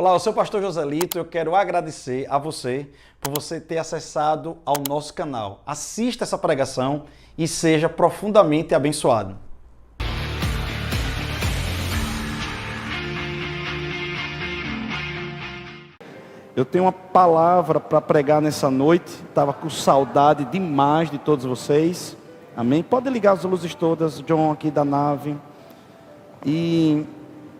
Olá, eu sou o pastor Joselito. Eu quero agradecer a você por você ter acessado ao nosso canal. Assista essa pregação e seja profundamente abençoado. Eu tenho uma palavra para pregar nessa noite. Estava com saudade demais de todos vocês. Amém? Pode ligar as luzes todas, John aqui da nave. E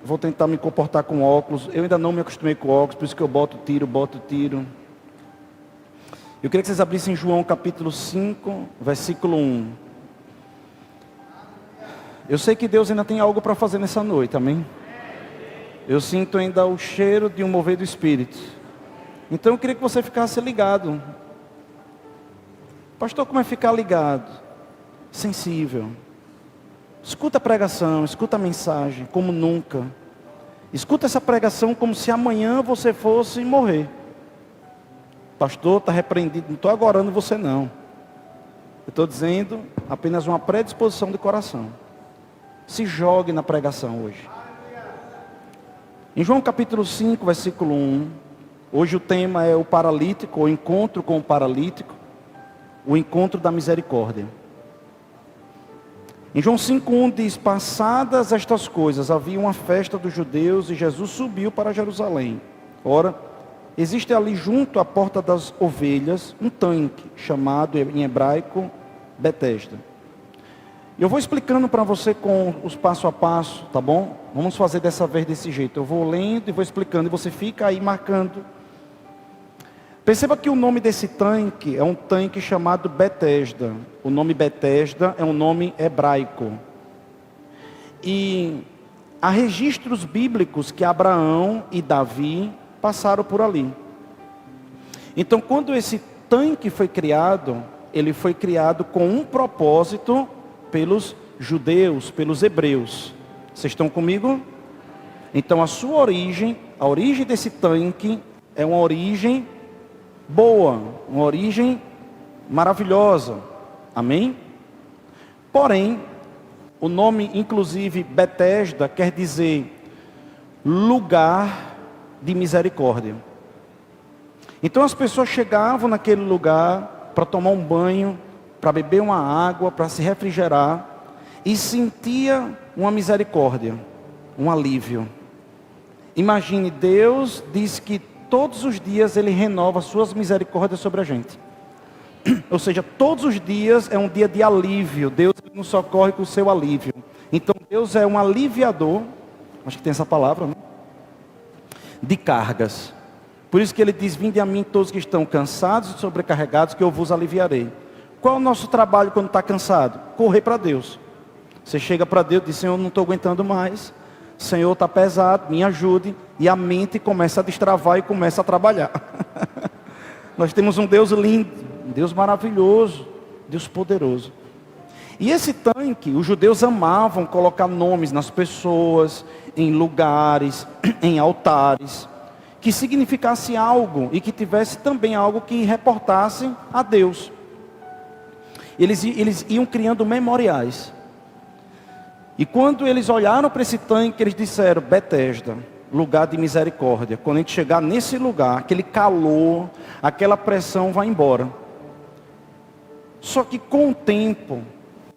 vou tentar me comportar com óculos. Eu ainda não me acostumei com óculos, por isso que eu boto tiro. Eu queria que vocês abrissem João capítulo 5, versículo 1. Eu sei que Deus ainda tem algo para fazer nessa noite, amém? Eu sinto ainda o cheiro de um mover do Espírito. Então eu queria que você ficasse ligado. Pastor, como é ficar ligado? Sensível. Escuta a pregação, escuta a mensagem, como nunca. Escuta essa pregação como se amanhã você fosse morrer. Pastor, está repreendido, não estou agorando você não. Eu estou dizendo apenas uma predisposição de coração. Se jogue na pregação hoje. Em João capítulo 5, versículo 1. Hoje o tema é o paralítico, o encontro com o paralítico. O encontro da misericórdia. Em João 5,1 diz: passadas estas coisas, havia uma festa dos judeus e Jesus subiu para Jerusalém. Ora, existe ali junto à porta das ovelhas um tanque, chamado em hebraico Betesda. Eu vou explicando para você com os passo a passo, tá bom? Vamos fazer dessa vez desse jeito. Eu vou lendo e vou explicando e você fica aí marcando. Perceba que o nome desse tanque é um tanque chamado Betesda. O nome Betesda é um nome hebraico. E há registros bíblicos que Abraão e Davi passaram por ali. Então, quando esse tanque foi criado, ele foi criado com um propósito pelos judeus, pelos hebreus. Vocês estão comigo? Então, a sua origem, a origem desse tanque é uma origem boa, uma origem maravilhosa, amém? Porém, o nome inclusive Betesda quer dizer lugar de misericórdia. Então as pessoas chegavam naquele lugar para tomar um banho, para beber uma água, para se refrigerar, e sentia uma misericórdia, um alívio. Imagine, Deus diz que todos os dias Ele renova suas misericórdias sobre a gente. Ou seja, todos os dias é um dia de alívio. Deus nos socorre com o seu alívio. Então Deus é um aliviador, acho que tem essa palavra, né? De cargas. Por isso que Ele diz: vinde a mim todos que estão cansados e sobrecarregados, que eu vos aliviarei. Qual é o nosso trabalho quando está cansado? Correr para Deus. Você chega para Deus e diz: Senhor, não estou aguentando mais. Senhor, está pesado, me ajude. E a mente começa a destravar e começa a trabalhar. Nós temos um Deus lindo, um Deus maravilhoso, Deus poderoso. E esse tanque, os judeus amavam colocar nomes nas pessoas, em lugares, em altares, que significasse algo e que tivesse também algo que reportasse a Deus. Eles iam criando memoriais. E quando eles olharam para esse tanque, eles disseram: Betesda, lugar de misericórdia. Quando a gente chegar nesse lugar, aquele calor, aquela pressão vai embora. Só que com o tempo,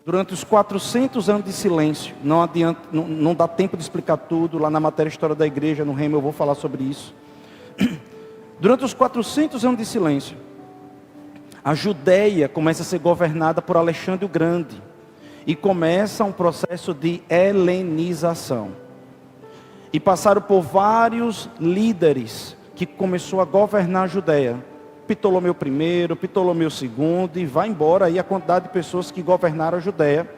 durante os 400 anos de silêncio, não dá tempo de explicar tudo, lá na matéria História da Igreja, no Rema eu vou falar sobre isso. Durante os 400 anos de silêncio, a Judeia começa a ser governada por Alexandre o Grande. E começa um processo de helenização. E passaram por vários líderes que começou a governar a Judeia. Ptolomeu I, Ptolomeu II, e vai embora aí a quantidade de pessoas que governaram a Judeia,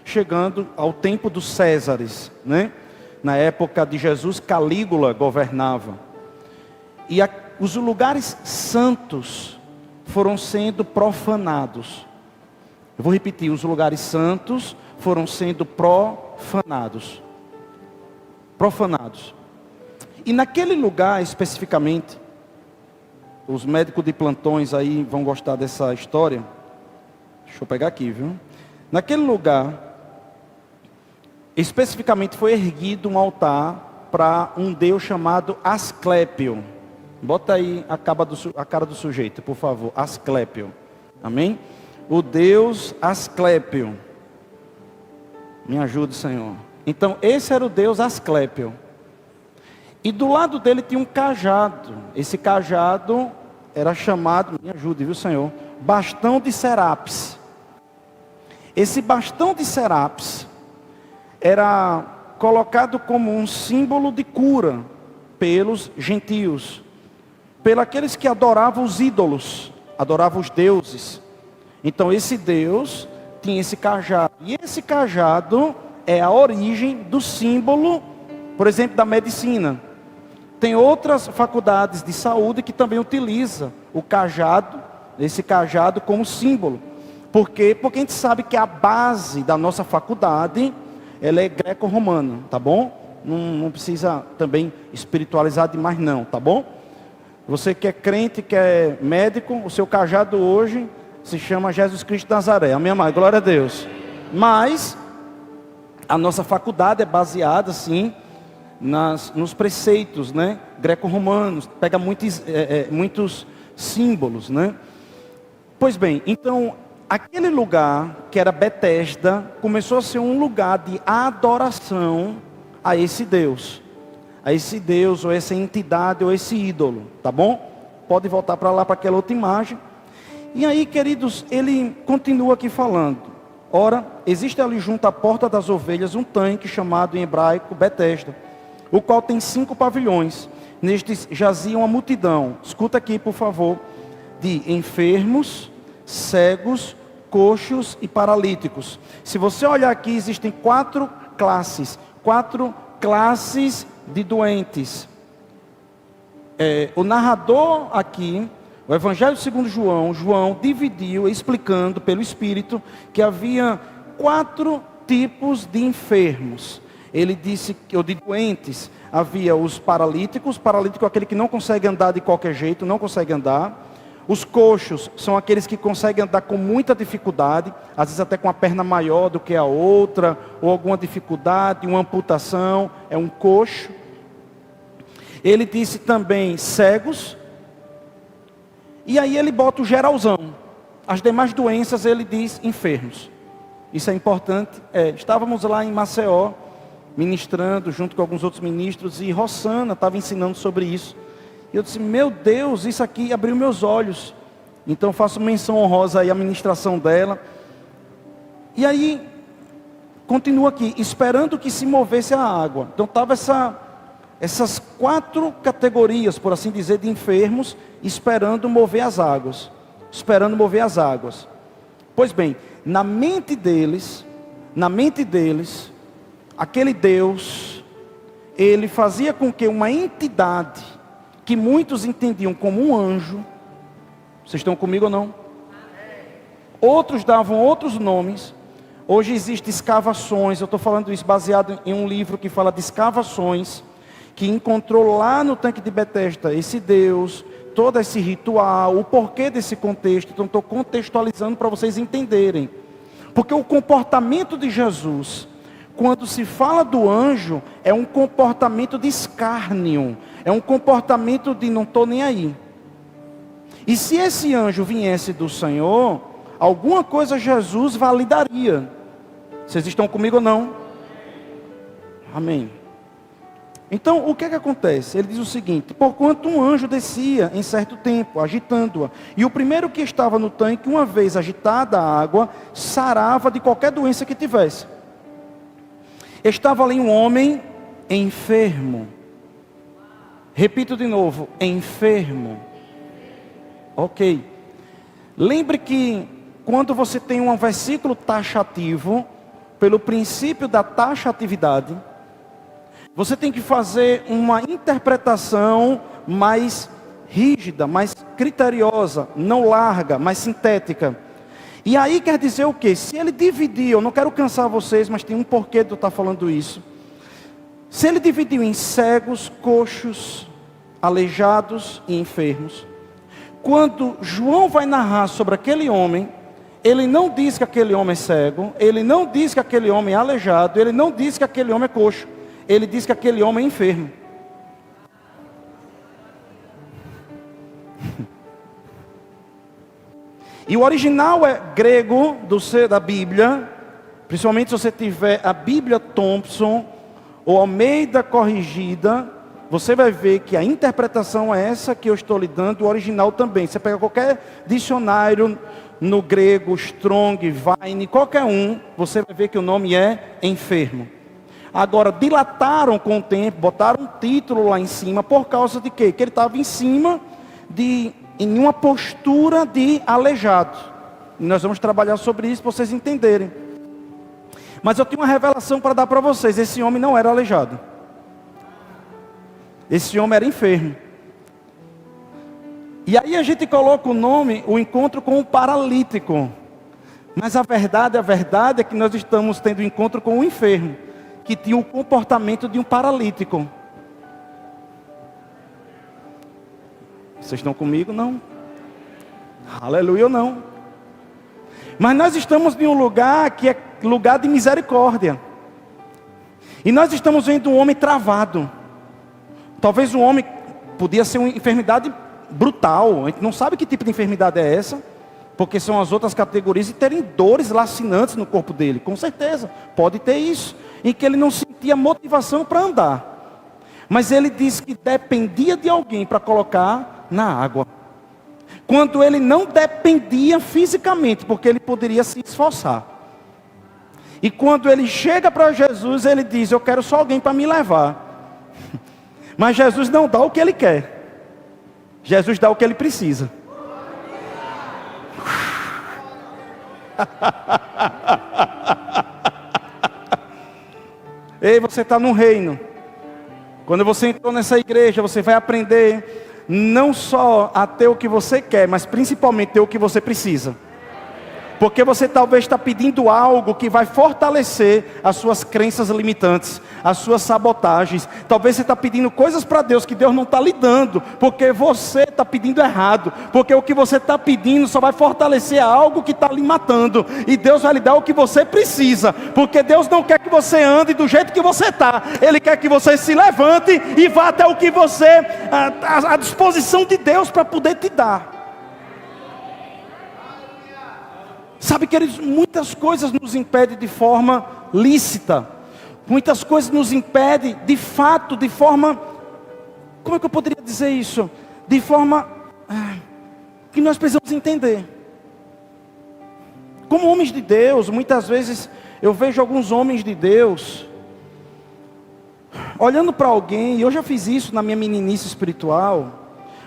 chegando ao tempo dos Césares, né? Na época de Jesus, Calígula governava. E os lugares santos foram sendo profanados. Eu vou repetir, os lugares santos foram sendo profanados. E naquele lugar especificamente, os médicos de plantões aí vão gostar dessa história. Deixa eu pegar aqui, viu? Naquele lugar, especificamente foi erguido um altar para um deus chamado Asclépio. Bota aí a cara do sujeito, por favor. Asclépio. Amém? O deus Asclépio. Me ajude, Senhor. Então, esse era o deus Asclépio. E do lado dele tinha um cajado. Esse cajado era chamado, me ajude, viu, Senhor? Bastão de Serapis. Esse bastão de Serapis era colocado como um símbolo de cura pelos gentios, pelos aqueles que adoravam os ídolos, adoravam os deuses. Então esse Deus tinha esse cajado. E esse cajado é a origem do símbolo, por exemplo, da medicina. Tem outras faculdades de saúde que também utiliza o cajado, esse cajado como símbolo. Por quê? Porque a gente sabe que a base da nossa faculdade, ela é greco-romana, tá bom? Não precisa também espiritualizar demais não, tá bom? Você que é crente, que é médico, o seu cajado hoje se chama Jesus Cristo de Nazaré. Amém, amado? Glória a Deus. Mas a nossa faculdade é baseada, sim, nos preceitos, né, greco-romanos. Pega muitos símbolos, né? Pois bem, então aquele lugar que era Betesda começou a ser um lugar de adoração a esse Deus. A esse Deus, ou essa entidade, ou esse ídolo, tá bom? Pode voltar para lá, para aquela outra imagem. E aí, queridos, ele continua aqui falando. Ora, existe ali junto à porta das ovelhas um tanque chamado em hebraico Betesda, o qual tem 5 pavilhões. Nestes jazia uma multidão, escuta aqui por favor, de enfermos, cegos, coxos e paralíticos. Se você olhar aqui, existem 4 classes de doentes. O narrador aqui, o Evangelho segundo João dividiu, explicando pelo Espírito, que havia 4 tipos de enfermos. Ele disse que, ou de doentes, havia os paralíticos. Paralítico é aquele que não consegue andar de qualquer jeito, não consegue andar. Os coxos são aqueles que conseguem andar com muita dificuldade, às vezes até com a perna maior do que a outra, ou alguma dificuldade, uma amputação, é um coxo. Ele disse também cegos, e aí ele bota o geralzão. As demais doenças ele diz enfermos. Isso é importante. Estávamos lá em Maceió, ministrando junto com alguns outros ministros, e Rossana estava ensinando sobre isso. E eu disse, meu Deus, isso aqui abriu meus olhos. Então faço menção honrosa aí à ministração dela. E aí, continua aqui, esperando que se movesse a água. Então estava essas 4 categorias, por assim dizer, de enfermos, esperando mover as águas. Esperando mover as águas. Pois bem, na mente deles, aquele Deus, ele fazia com que uma entidade, que muitos entendiam como um anjo, vocês estão comigo ou não? Outros davam outros nomes. Hoje existem escavações, eu estou falando isso baseado em um livro que fala de escavações, que encontrou lá no tanque de Betesda esse Deus, todo esse ritual, o porquê desse contexto. Então estou contextualizando para vocês entenderem. Porque o comportamento de Jesus, quando se fala do anjo, é um comportamento de escárnio, é um comportamento de não estou nem aí. E se esse anjo viesse do Senhor, alguma coisa Jesus validaria. Vocês estão comigo ou não? Amém. Então, o que é que acontece? Ele diz o seguinte: porquanto um anjo descia em certo tempo, agitando-a, e o primeiro que estava no tanque, uma vez agitada a água, sarava de qualquer doença que tivesse. Estava ali um homem enfermo. Repito de novo, enfermo. Ok. Lembre que quando você tem um versículo taxativo, pelo princípio da taxatividade, você tem que fazer uma interpretação mais rígida, mais criteriosa, não larga, mais sintética. E aí quer dizer o quê? Se ele dividiu, eu não quero cansar vocês, mas tem um porquê de eu estar falando isso. Se ele dividiu em cegos, coxos, aleijados e enfermos, quando João vai narrar sobre aquele homem, ele não diz que aquele homem é cego, ele não diz que aquele homem é aleijado, ele não diz que aquele homem é coxo. ele diz que aquele homem é enfermo. E o original é grego da Bíblia, principalmente se você tiver a Bíblia Thompson ou Almeida corrigida, você vai ver que a interpretação é essa que eu estou lhe dando, o original também. Você pega qualquer dicionário no grego, Strong, Vine, qualquer um, você vai ver que o nome é enfermo. Agora, dilataram com o tempo, botaram um título lá em cima, por causa de quê? Que ele estava em cima em uma postura de aleijado. E nós vamos trabalhar sobre isso para vocês entenderem. Mas eu tenho uma revelação para dar para vocês. Esse homem não era aleijado. Esse homem era enfermo. E aí a gente coloca o nome, o encontro com o paralítico. Mas a verdade é que nós estamos tendo encontro com o enfermo, que tinha o comportamento de um paralítico. Vocês estão comigo? Não. Aleluia ou não. Mas nós estamos em um lugar que é lugar de misericórdia. E nós estamos vendo um homem travado. Talvez um homem, podia ser uma enfermidade brutal. A gente não sabe que tipo de enfermidade é essa, porque são as outras categorias, e terem dores lacinantes no corpo dele. Com certeza, pode ter isso. Em que ele não sentia motivação para andar. Mas ele disse que dependia de alguém para colocar na água. Quando ele não dependia fisicamente, porque ele poderia se esforçar. E quando ele chega para Jesus, ele diz: eu quero só alguém para me levar. Mas Jesus não dá o que ele quer. Jesus dá o que ele precisa. Ei, você está no reino. Quando você entrou nessa igreja, você vai aprender não só a ter o que você quer, mas principalmente ter o que você precisa. Porque você talvez está pedindo algo que vai fortalecer as suas crenças limitantes, as suas sabotagens. Talvez você está pedindo coisas para Deus que Deus não está lhe dando, porque você está pedindo errado. Porque o que você está pedindo só vai fortalecer algo que está lhe matando. E Deus vai lhe dar o que você precisa. Porque Deus não quer que você ande do jeito que você está. Ele quer que você se levante e vá até o que você, a disposição de Deus para poder te dar. Sabe, queridos, muitas coisas nos impedem de forma lícita. Muitas coisas nos impedem, de fato, de forma... Como é que eu poderia dizer isso? De forma que nós precisamos entender. Como homens de Deus, muitas vezes eu vejo alguns homens de Deus olhando para alguém, e eu já fiz isso na minha meninice espiritual,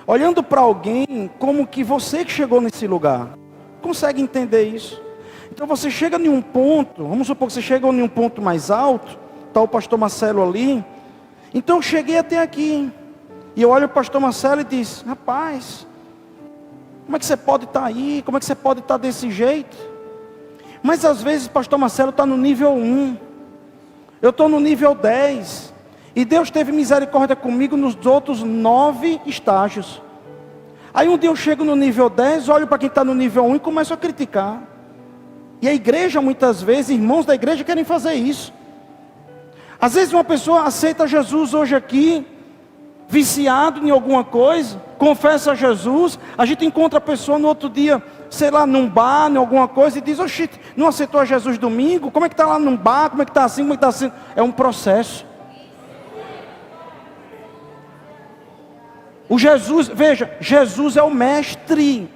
olhando para alguém como que você que chegou nesse lugar. Consegue entender isso? Então você chega em um ponto, vamos supor que você chega em um ponto mais alto, está o pastor Marcelo ali. Então eu cheguei até aqui, e eu olho o pastor Marcelo e diz: rapaz, como é que você pode estar aí? Como é que você pode estar desse jeito? Mas às vezes o pastor Marcelo está no nível 1, eu estou no nível 10, e Deus teve misericórdia comigo nos outros 9 estágios. Aí um dia eu chego no nível 10, olho para quem está no nível 1 e começo a criticar. E a igreja, muitas vezes, irmãos da igreja querem fazer isso. Às vezes uma pessoa aceita Jesus hoje aqui, viciado em alguma coisa, confessa a Jesus, a gente encontra a pessoa no outro dia, sei lá, num bar, em alguma coisa, e diz: oxi, não aceitou a Jesus domingo? Como é que está lá num bar? Como é que está assim? Como é que está assim? É um processo. O Jesus, veja, Jesus é o mestre.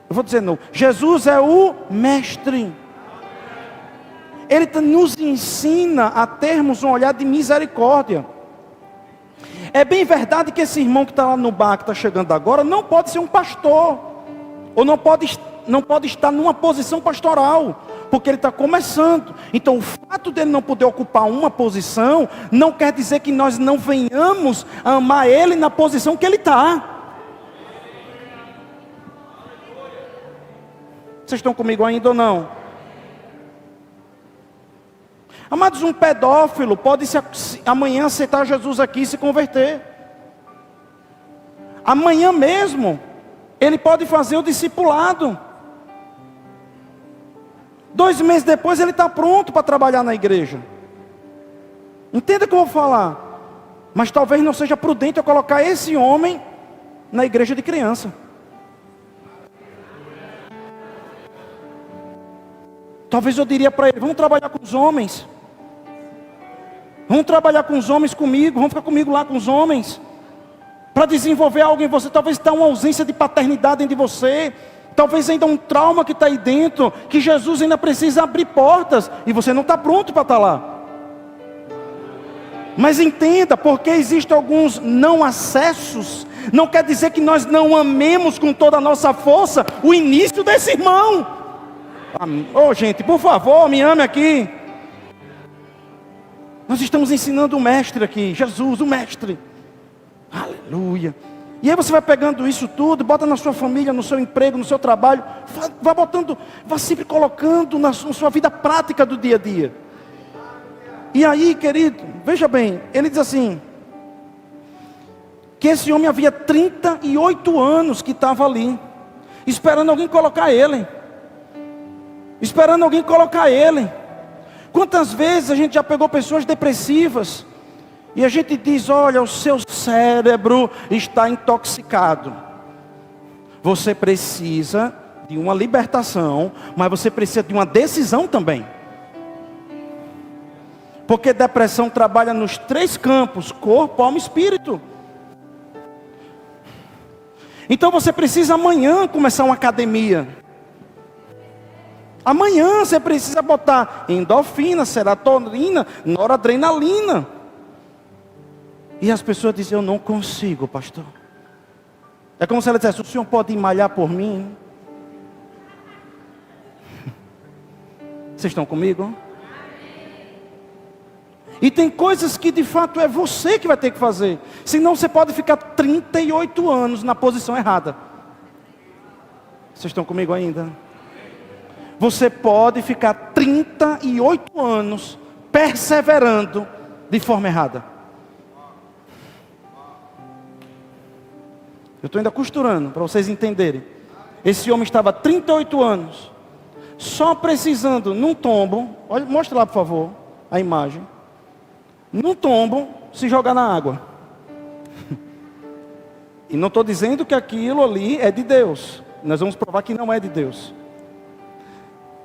Eu vou dizer não, Jesus é o mestre. Ele nos ensina a termos um olhar de misericórdia. É bem verdade que esse irmão que está lá no bar, que está chegando agora, não pode ser um pastor, ou não pode estar numa posição pastoral, porque ele está começando. Então o fato dele não poder ocupar uma posição, não quer dizer que nós não venhamos a amar ele na posição que ele está. Vocês estão comigo ainda ou não? Amados, um pedófilo pode amanhã aceitar Jesus aqui e se converter. Amanhã mesmo, ele pode fazer o discipulado. 2 meses depois ele está pronto para trabalhar na igreja. Entenda o que eu vou falar. Mas talvez não seja prudente eu colocar esse homem na igreja de criança. Talvez eu diria para ele: vamos trabalhar com os homens. Vamos trabalhar com os homens comigo. Vamos ficar comigo lá com os homens. Para desenvolver algo em você. Talvez está uma ausência de paternidade dentro de você. Talvez ainda um trauma que está aí dentro. Que Jesus ainda precisa abrir portas. E você não está pronto para estar lá. Mas entenda, porque existem alguns não acessos, não quer dizer que nós não amemos com toda a nossa força o início desse irmão. Oh, gente, por favor, me ame aqui. Nós estamos ensinando o mestre aqui, Jesus, o mestre. Aleluia. E aí você vai pegando isso tudo, bota na sua família, no seu emprego, no seu trabalho, vai botando, vai sempre colocando na sua vida prática do dia a dia. E aí, querido, veja bem, ele diz assim, que esse homem havia 38 anos que estava ali, esperando alguém colocar ele. Esperando alguém colocar ele. Quantas vezes a gente já pegou pessoas depressivas, e a gente diz: olha, o seu cérebro está intoxicado. Você precisa de uma libertação, mas você precisa de uma decisão também. Porque depressão trabalha nos 3 campos: corpo, alma e espírito. Então você precisa amanhã começar uma academia. Amanhã você precisa botar endorfina, serotonina, noradrenalina. E as pessoas dizem: eu não consigo, pastor. É como se ela dissesse: o senhor pode malhar por mim? Vocês estão comigo? E tem coisas que de fato é você que vai ter que fazer. Senão você pode ficar 38 anos na posição errada. Vocês estão comigo ainda? Você pode ficar 38 anos perseverando de forma errada. Eu estou ainda costurando para vocês entenderem. Esse homem estava 38 anos, só precisando, num tombo, olha, mostra lá por favor, a imagem. Num tombo, se jogar na água. E não estou dizendo que aquilo ali é de Deus. Nós vamos provar que não é de Deus.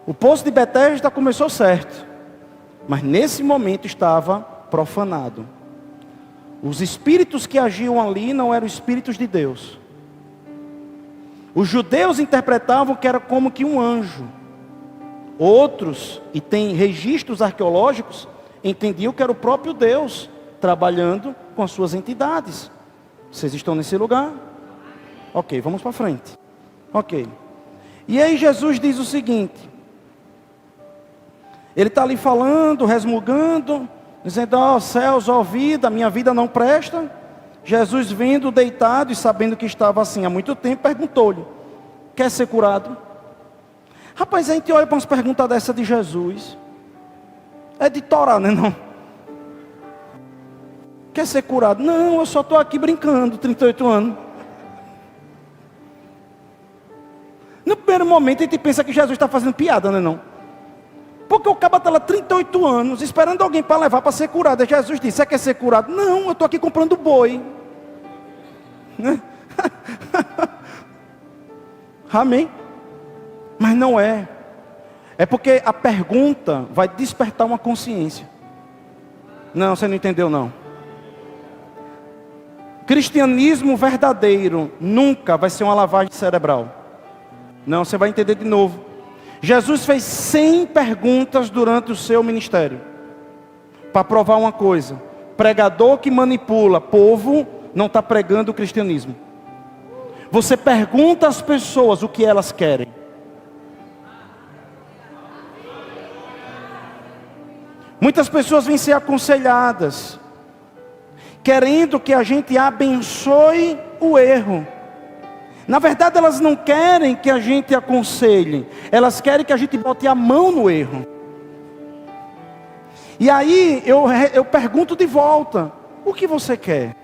O poço de Betesda começou certo, mas nesse momento estava profanado. Os espíritos que agiam ali não eram espíritos de Deus. Os judeus interpretavam que era como que um anjo. Outros, e tem registros arqueológicos, entendiam que era o próprio Deus trabalhando com as suas entidades. Vocês estão nesse lugar? Ok, vamos para frente. Ok. E aí Jesus diz o seguinte. Ele está ali falando, resmungando, dizendo: ó céus, ó vida, minha vida não presta. Jesus vendo deitado e sabendo que estava assim há muito tempo, perguntou-lhe: quer ser curado? Rapaz, a gente olha para umas perguntas dessa de Jesus. É de Torá, né não? Quer ser curado? Não, eu só estou aqui brincando, 38 anos. No primeiro momento a gente pensa que Jesus está fazendo piada, né não? Porque o cara está lá 38 anos, esperando alguém para levar para ser curado. E Jesus disse: você quer ser curado? Não, eu estou aqui comprando boi. Né? Amém? Mas não é. É porque a pergunta vai despertar uma consciência. Não, você não entendeu não. Cristianismo verdadeiro nunca vai ser uma lavagem cerebral. Não, você vai entender de novo. Jesus fez 100 perguntas durante o seu ministério. Para provar uma coisa: pregador que manipula povo não está pregando o cristianismo. Você pergunta às pessoas o que elas querem. Muitas pessoas vêm ser aconselhadas, querendo que a gente abençoe o erro. Na verdade, elas não querem que a gente aconselhe, elas querem que a gente bote a mão no erro. E aí eu pergunto de volta: o que você quer?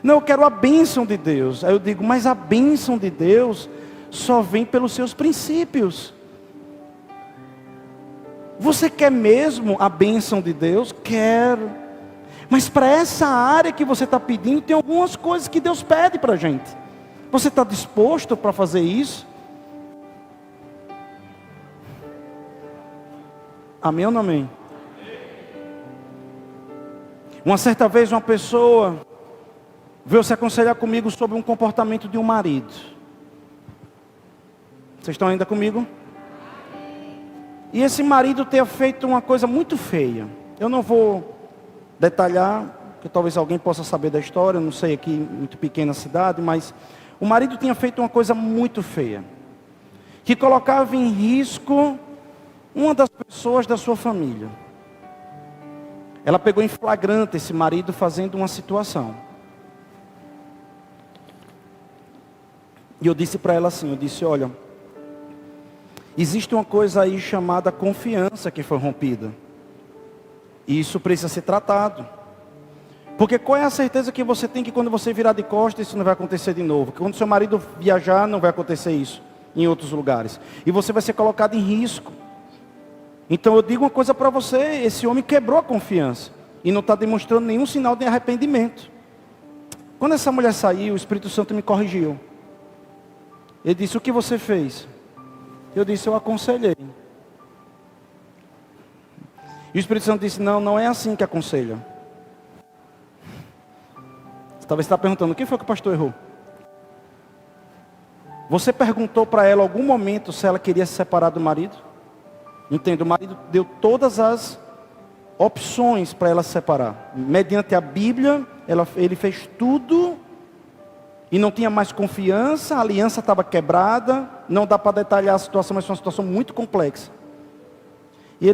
Não, eu quero a bênção de Deus. Aí eu digo: mas a bênção de Deus só vem pelos seus princípios. Você quer mesmo a bênção de Deus? Quero. Mas para essa área que você está pedindo, tem algumas coisas que Deus pede para a gente. Você está disposto para fazer isso? Amém ou não amém? Uma certa vez uma pessoa veio se aconselhar comigo sobre um comportamento de um marido. Vocês estão ainda comigo? E esse marido ter feito uma coisa muito feia. Eu não vou detalhar, porque talvez alguém possa saber da história, não sei aqui, muito pequena a cidade, mas o marido tinha feito uma coisa muito feia, que colocava em risco uma das pessoas da sua família. Ela pegou em flagrante esse marido fazendo uma situação. E eu disse para ela assim, eu disse, olha, existe uma coisa aí chamada confiança que foi rompida. E isso precisa ser tratado. Porque qual é a certeza que você tem que quando você virar de costas, isso não vai acontecer de novo? Que quando seu marido viajar, não vai acontecer isso em outros lugares. E você vai ser colocado em risco. Então eu digo uma coisa para você, esse homem quebrou a confiança. E não está demonstrando nenhum sinal de arrependimento. Quando essa mulher saiu, o Espírito Santo me corrigiu. Ele disse, o que você fez? Eu disse, eu aconselhei. E o Espírito Santo disse, não, não é assim que aconselha. Talvez você está perguntando, o que foi que o pastor errou? Você perguntou para ela em algum momento se ela queria se separar do marido? Entendo, o marido deu todas as opções para ela se separar. Mediante a Bíblia, ele fez tudo e não tinha mais confiança, a aliança estava quebrada, não dá para detalhar a situação, mas foi uma situação muito complexa. E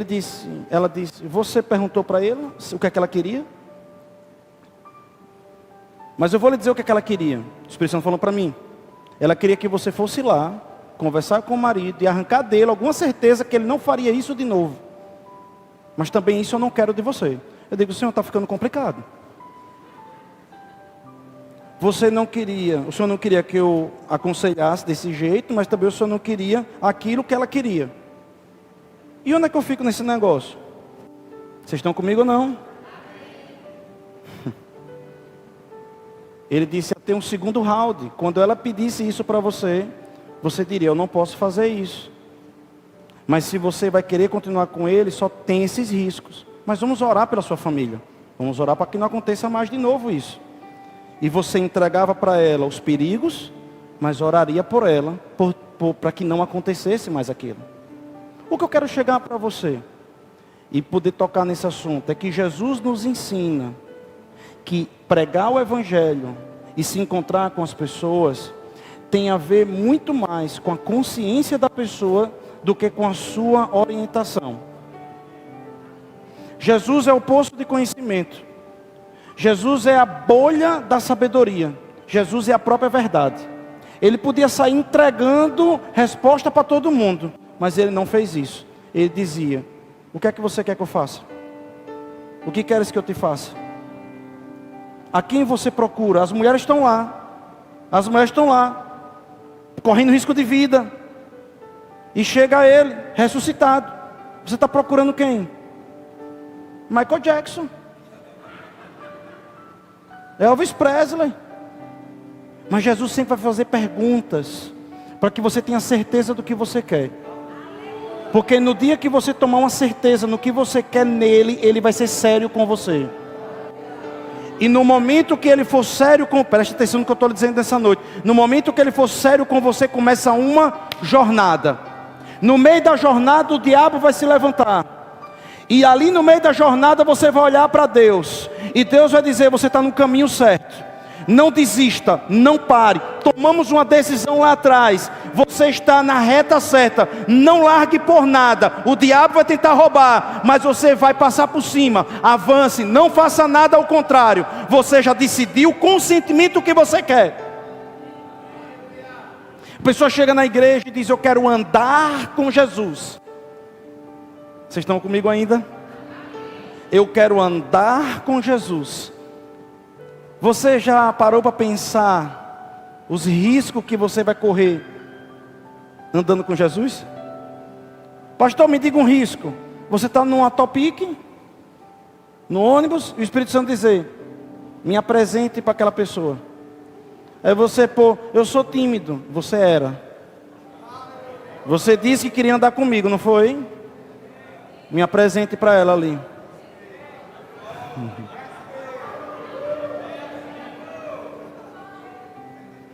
ela disse, você perguntou para ele o que é que ela queria? Mas eu vou lhe dizer o que é que ela queria. O Espírito Santo falou para mim. Ela queria que você fosse lá, conversar com o marido e arrancar dele alguma certeza que ele não faria isso de novo. Mas também isso eu não quero de você. Eu digo, Senhor, está ficando complicado. O senhor não queria que eu aconselhasse desse jeito, mas também o senhor não queria aquilo que ela queria. E onde é que eu fico nesse negócio? Vocês estão comigo ou não? Ele disse até um segundo round. Quando ela pedisse isso para você, você diria, eu não posso fazer isso. Mas se você vai querer continuar com ele, só tem esses riscos. Mas vamos orar pela sua família. Vamos orar para que não aconteça mais de novo isso. E você entregava para ela os perigos, mas oraria por ela, para que não acontecesse mais aquilo. O que eu quero chegar para você, e poder tocar nesse assunto, é que Jesus nos ensina que pregar o Evangelho e se encontrar com as pessoas tem a ver muito mais com a consciência da pessoa do que com a sua orientação. Jesus é o poço de conhecimento. Jesus é a bolha da sabedoria. Jesus é a própria verdade. Ele podia sair entregando resposta para todo mundo, mas ele não fez isso. Ele dizia, o que é que você quer que eu faça? O que queres que eu te faça? A quem você procura? As mulheres estão lá. As mulheres estão lá, correndo risco de vida. E chega ele, ressuscitado. Você está procurando quem? Michael Jackson. Elvis Presley. Mas Jesus sempre vai fazer perguntas, para que você tenha certeza do que você quer. Porque no dia que você tomar uma certeza no que você quer nele, ele vai ser sério com você. E no momento que ele for sério preste atenção no que eu estou lhe dizendo nessa noite. No momento que ele for sério com você, começa uma jornada. No meio da jornada o diabo vai se levantar. E ali no meio da jornada você vai olhar para Deus. E Deus vai dizer, você está no caminho certo. Não desista, não pare. Tomamos uma decisão lá atrás. Você está na reta certa. Não largue por nada. O diabo vai tentar roubar, mas você vai passar por cima. Avance, não faça nada ao contrário. Você já decidiu com o sentimento que você quer. A pessoa chega na igreja e diz, eu quero andar com Jesus. Vocês estão comigo ainda? Eu quero andar com Jesus. Você já parou para pensar os riscos que você vai correr andando com Jesus? Pastor, me diga um risco. Você está num topic, no ônibus, e o Espírito Santo dizer, me apresente para aquela pessoa. Aí você, pô, eu sou tímido. Você era. Você disse que queria andar comigo, não foi? Me apresente para ela ali.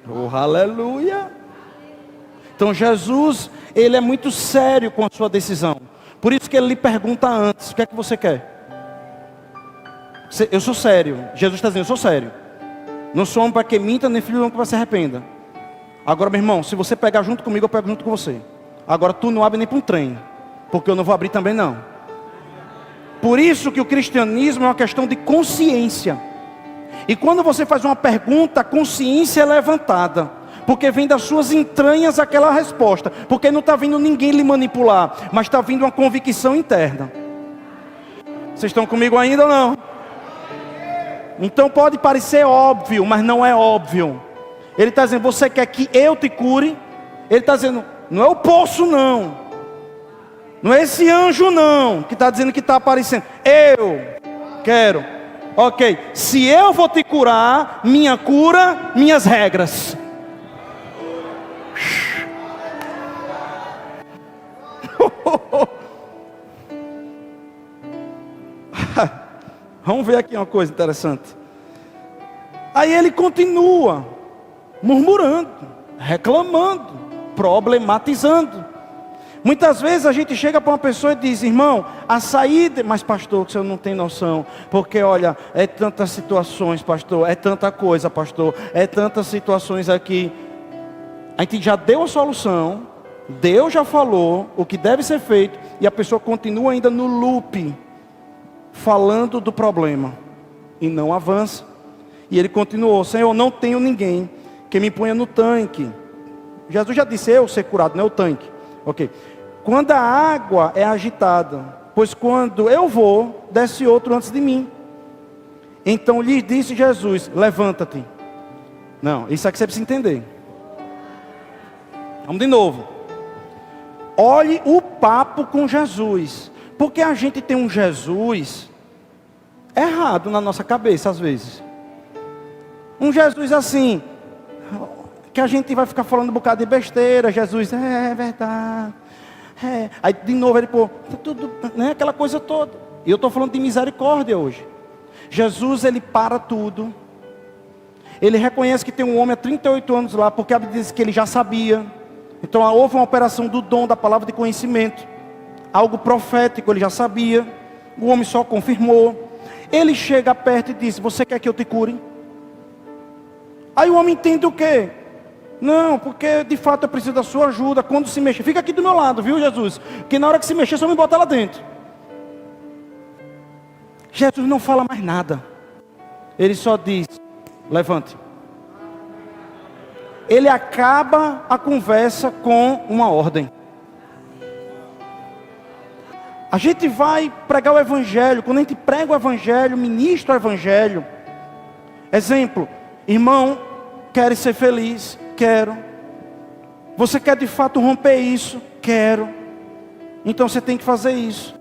Oh, aleluia. Então Jesus, ele é muito sério com a sua decisão. Por isso que ele lhe pergunta antes, o que é que você quer? Eu sou sério. Jesus está dizendo, eu sou sério. Não sou homem para que minta, nem filho de homem para que se arrependa. Agora, meu irmão, se você pegar junto comigo, eu pego junto com você. Agora, tu não abre nem para um trem, porque eu não vou abrir também não. Por isso que o cristianismo é uma questão de consciência. E quando você faz uma pergunta, a consciência é levantada. Porque vem das suas entranhas aquela resposta. Porque não está vindo ninguém lhe manipular, mas está vindo uma convicção interna. Vocês estão comigo ainda ou não? Então pode parecer óbvio, mas não é óbvio. Ele está dizendo, você quer que eu te cure? Ele está dizendo, não é o poço não. Não é esse anjo não, que está dizendo que está aparecendo. Eu quero. Ok, se eu vou te curar, minha cura, minhas regras. Vamos ver aqui uma coisa interessante. Aí ele continua murmurando, reclamando, problematizando. Muitas vezes a gente chega para uma pessoa e diz, irmão, a saída, mas pastor, que você não tem noção, porque olha, é tantas situações, pastor, é tanta coisa, pastor, é tantas situações aqui. A gente já deu a solução, Deus já falou o que deve ser feito, e a pessoa continua ainda no loop, falando do problema, e não avança. E ele continuou, Senhor, não tenho ninguém que me ponha no tanque. Jesus já disse, eu ser curado, não é o tanque. Ok. Quando a água é agitada, pois quando eu vou, desce outro antes de mim. Então lhe disse Jesus, levanta-te. Não, isso aqui você precisa entender. Vamos de novo. Olhe o papo com Jesus. Porque a gente tem um Jesus errado na nossa cabeça às vezes. Um Jesus assim, que a gente vai ficar falando um bocado de besteira. Jesus, é verdade. É. Aí de novo ele, pô, tudo, né, aquela coisa toda. E eu estou falando de misericórdia hoje. Jesus, ele para tudo. Ele reconhece que tem um homem há 38 anos lá, porque a Bíblia diz que ele já sabia. Então houve uma operação do dom da palavra de conhecimento. Algo profético, ele já sabia. O homem só confirmou. Ele chega perto e diz, você quer que eu te cure? Aí o homem entende o quê? Não, porque de fato eu preciso da sua ajuda. Quando se mexer, fica aqui do meu lado, viu, Jesus? Porque na hora que se mexer, só me bota lá dentro. Jesus não fala mais nada. Ele só diz, levante. Ele acaba a conversa com uma ordem. A gente vai pregar o evangelho. Quando a gente prega o evangelho, ministra o evangelho. Exemplo, irmão, quer ser feliz? Quero. Você quer de fato romper isso? Quero. Então você tem que fazer isso.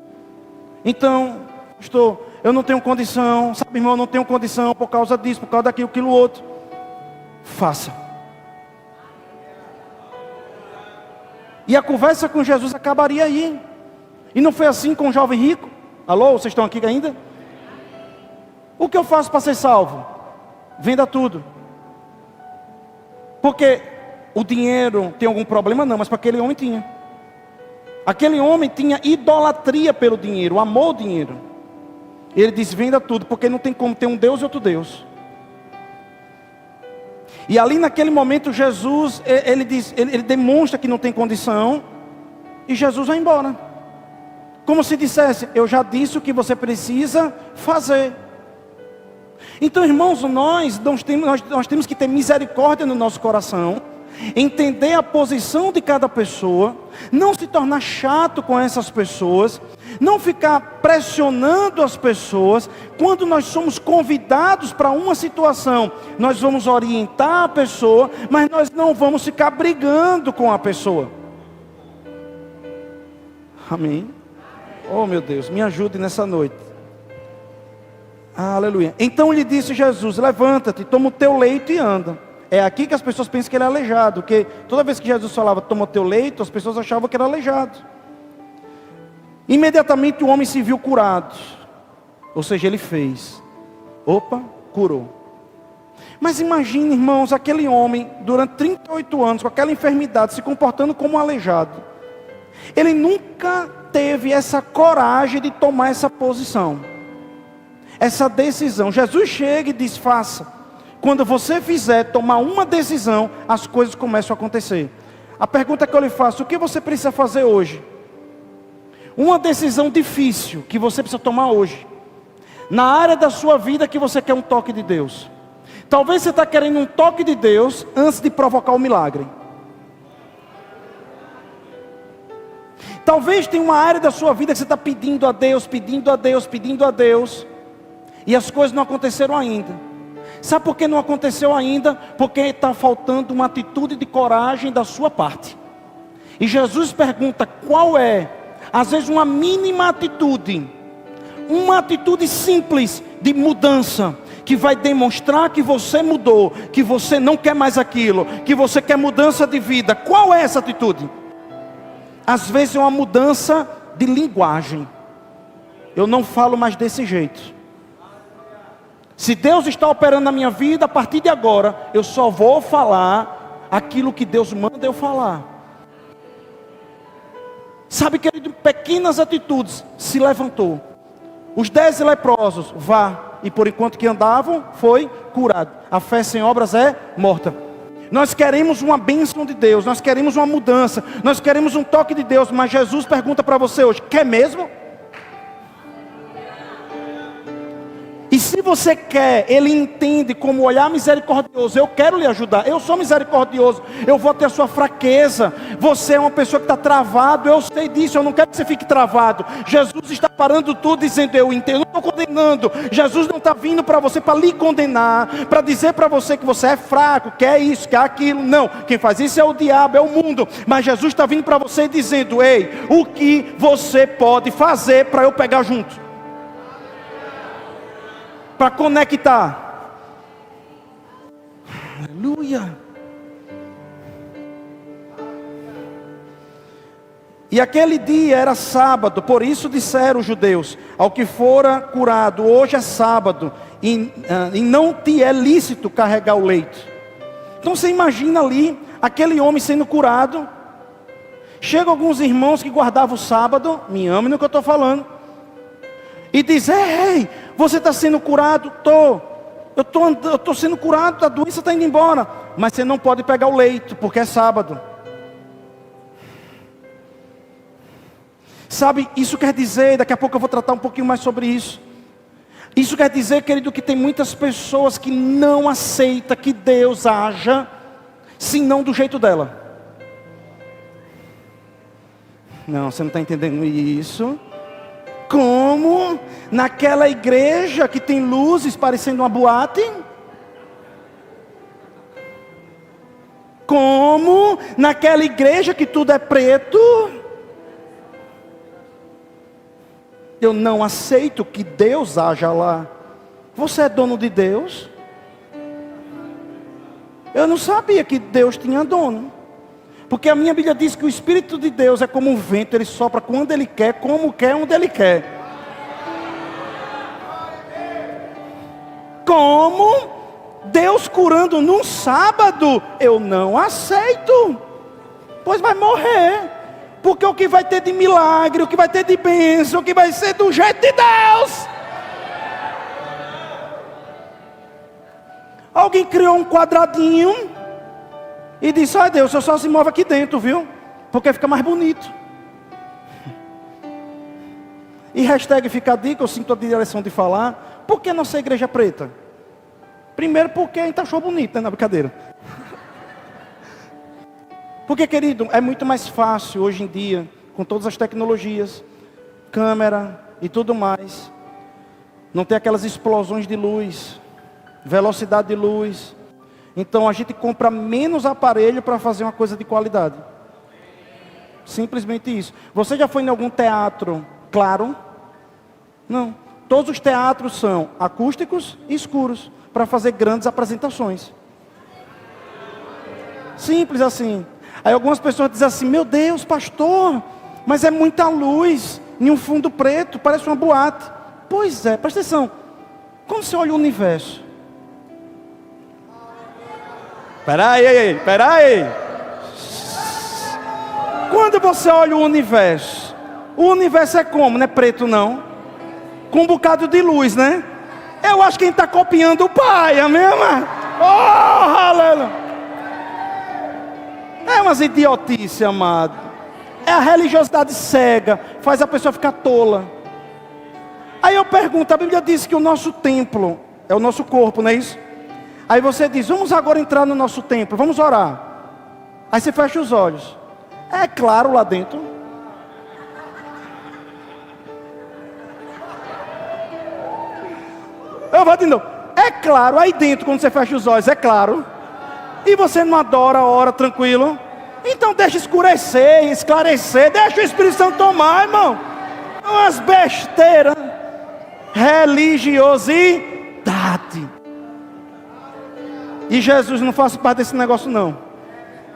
Então, pastor, eu não tenho condição. Sabe, irmão, eu não tenho condição por causa disso, por causa daquilo, aquilo outro. Faça. E a conversa com Jesus acabaria aí. E não foi assim com o jovem rico? Alô, vocês estão aqui ainda? O que eu faço para ser salvo? Venda tudo. Porque o dinheiro tem algum problema? Não, mas para aquele homem tinha. Aquele homem tinha idolatria pelo dinheiro, amou o dinheiro. Ele diz, venda tudo, porque não tem como ter um Deus e outro Deus. E ali naquele momento Jesus, ele demonstra que não tem condição. E Jesus vai embora. Como se dissesse, eu já disse o que você precisa fazer. Então, irmãos, nós temos que ter misericórdia no nosso coração, entender a posição de cada pessoa, não se tornar chato com essas pessoas, não ficar pressionando as pessoas. Quando nós somos convidados para uma situação, nós vamos orientar a pessoa, mas nós não vamos ficar brigando com a pessoa. Amém? Oh meu Deus, me ajude nessa noite. Aleluia. Então lhe disse Jesus: levanta-te, toma o teu leito e anda. É aqui que as pessoas pensam que ele é aleijado, porque toda vez que Jesus falava toma o teu leito, as pessoas achavam que era aleijado. Imediatamente o homem se viu curado. Ou seja, ele fez. Opa, curou. Mas imagine, irmãos, aquele homem durante 38 anos com aquela enfermidade, se comportando como um aleijado. Ele nunca teve essa coragem de tomar essa posição, essa decisão. Jesus chega e diz: faça. Quando você fizer, tomar uma decisão, as coisas começam a acontecer. A pergunta que eu lhe faço: o que você precisa fazer hoje? Uma decisão difícil que você precisa tomar hoje, na área da sua vida que você quer um toque de Deus. Talvez você está querendo um toque de Deus antes de provocar o milagre. Talvez tenha uma área da sua vida que você está pedindo a Deus, pedindo a Deus, pedindo a Deus, e as coisas não aconteceram ainda. Sabe por que não aconteceu ainda? Porque está faltando uma atitude de coragem da sua parte. E Jesus pergunta: qual é? Às vezes uma mínima atitude, uma atitude simples de mudança, que vai demonstrar que você mudou, que você não quer mais aquilo, que você quer mudança de vida. Qual é essa atitude? Às vezes é uma mudança de linguagem. Eu não falo mais desse jeito. Se Deus está operando na minha vida, a partir de agora, eu só vou falar aquilo que Deus manda eu falar. Sabe, querido, pequenas atitudes, se levantou. Os 10 leprosos, vá. E por enquanto que andavam, foi curado. A fé sem obras é morta. Nós queremos uma bênção de Deus, nós queremos uma mudança, nós queremos um toque de Deus. Mas Jesus pergunta para você hoje: quer mesmo? E se você quer, Ele entende como olhar misericordioso. Eu quero lhe ajudar, eu sou misericordioso, eu vou ter a sua fraqueza. Você é uma pessoa que está travado, eu sei disso, eu não quero que você fique travado. Jesus está parando tudo dizendo: eu entendo, eu não estou condenando. Jesus não está vindo para você para lhe condenar, para dizer para você que você é fraco, quer isso, quer aquilo. Não, quem faz isso é o diabo, é o mundo. Mas Jesus está vindo para você dizendo: ei, o que você pode fazer para eu pegar junto? Para conectar. Aleluia. E aquele dia era sábado, por isso disseram os judeus ao que fora curado: hoje é sábado, e não te é lícito carregar o leito. Então você imagina ali, aquele homem sendo curado. Chegam alguns irmãos que guardavam o sábado, me amem no que eu estou falando, e diz: ei, você está sendo curado? Eu estou sendo curado, a doença está indo embora, mas você não pode pegar o leito, porque é sábado. Sabe, isso quer dizer, daqui a pouco eu vou tratar um pouquinho mais sobre isso. Isso quer dizer, querido, que tem muitas pessoas que não aceitam que Deus haja, senão do jeito dela. Não, você não está entendendo isso? Como naquela igreja que tem luzes parecendo uma boate? Como naquela igreja que tudo é preto? Eu não aceito que Deus haja lá. Você é dono de Deus? Eu não sabia que Deus tinha dono. Porque a minha Bíblia diz que o Espírito de Deus é como um vento, ele sopra quando ele quer, como quer, onde ele quer. Como Deus curando num sábado, eu não aceito. Pois vai morrer. Porque o que vai ter de milagre, o que vai ter de bênção, o que vai ser do jeito de Deus. Alguém criou um quadradinho e disse: ai Deus, eu só se move aqui dentro, viu? Porque fica mais bonito. E hashtag fica a dica, eu sinto a direção de falar: por que nossa igreja é preta? Primeiro porque a gente achou bonito, né, na brincadeira. Porque, querido, é muito mais fácil hoje em dia, com todas as tecnologias, câmera e tudo mais, não ter aquelas explosões de luz, velocidade de luz. Então a gente compra menos aparelho para fazer uma coisa de qualidade. Simplesmente isso. Você já foi em algum teatro claro? Não. Todos os teatros são acústicos e escuros, para fazer grandes apresentações. Simples assim. Aí algumas pessoas dizem assim, meu Deus, pastor, mas é muita luz em um fundo preto, parece uma boate. Pois é, presta atenção. Quando você olha o universo... Peraí. Quando você olha o universo é como? Não é preto não? Com um bocado de luz, né? Eu acho que quem está copiando o Pai, é mesmo? Oh, aleluia! É umas idiotice, amado. É a religiosidade cega, faz a pessoa ficar tola. Aí eu pergunto, a Bíblia diz que o nosso templo é o nosso corpo, não é isso? Aí você diz, vamos agora entrar no nosso templo, vamos orar. Aí você fecha os olhos. É claro lá dentro. Eu vou de novo. É claro, aí dentro, quando você fecha os olhos, é claro. E você não adora, ora tranquilo. Então deixa escurecer, esclarecer. Deixa o Espírito Santo tomar, irmão. Umas besteiras. Religiosidade. E Jesus não faz parte desse negócio não.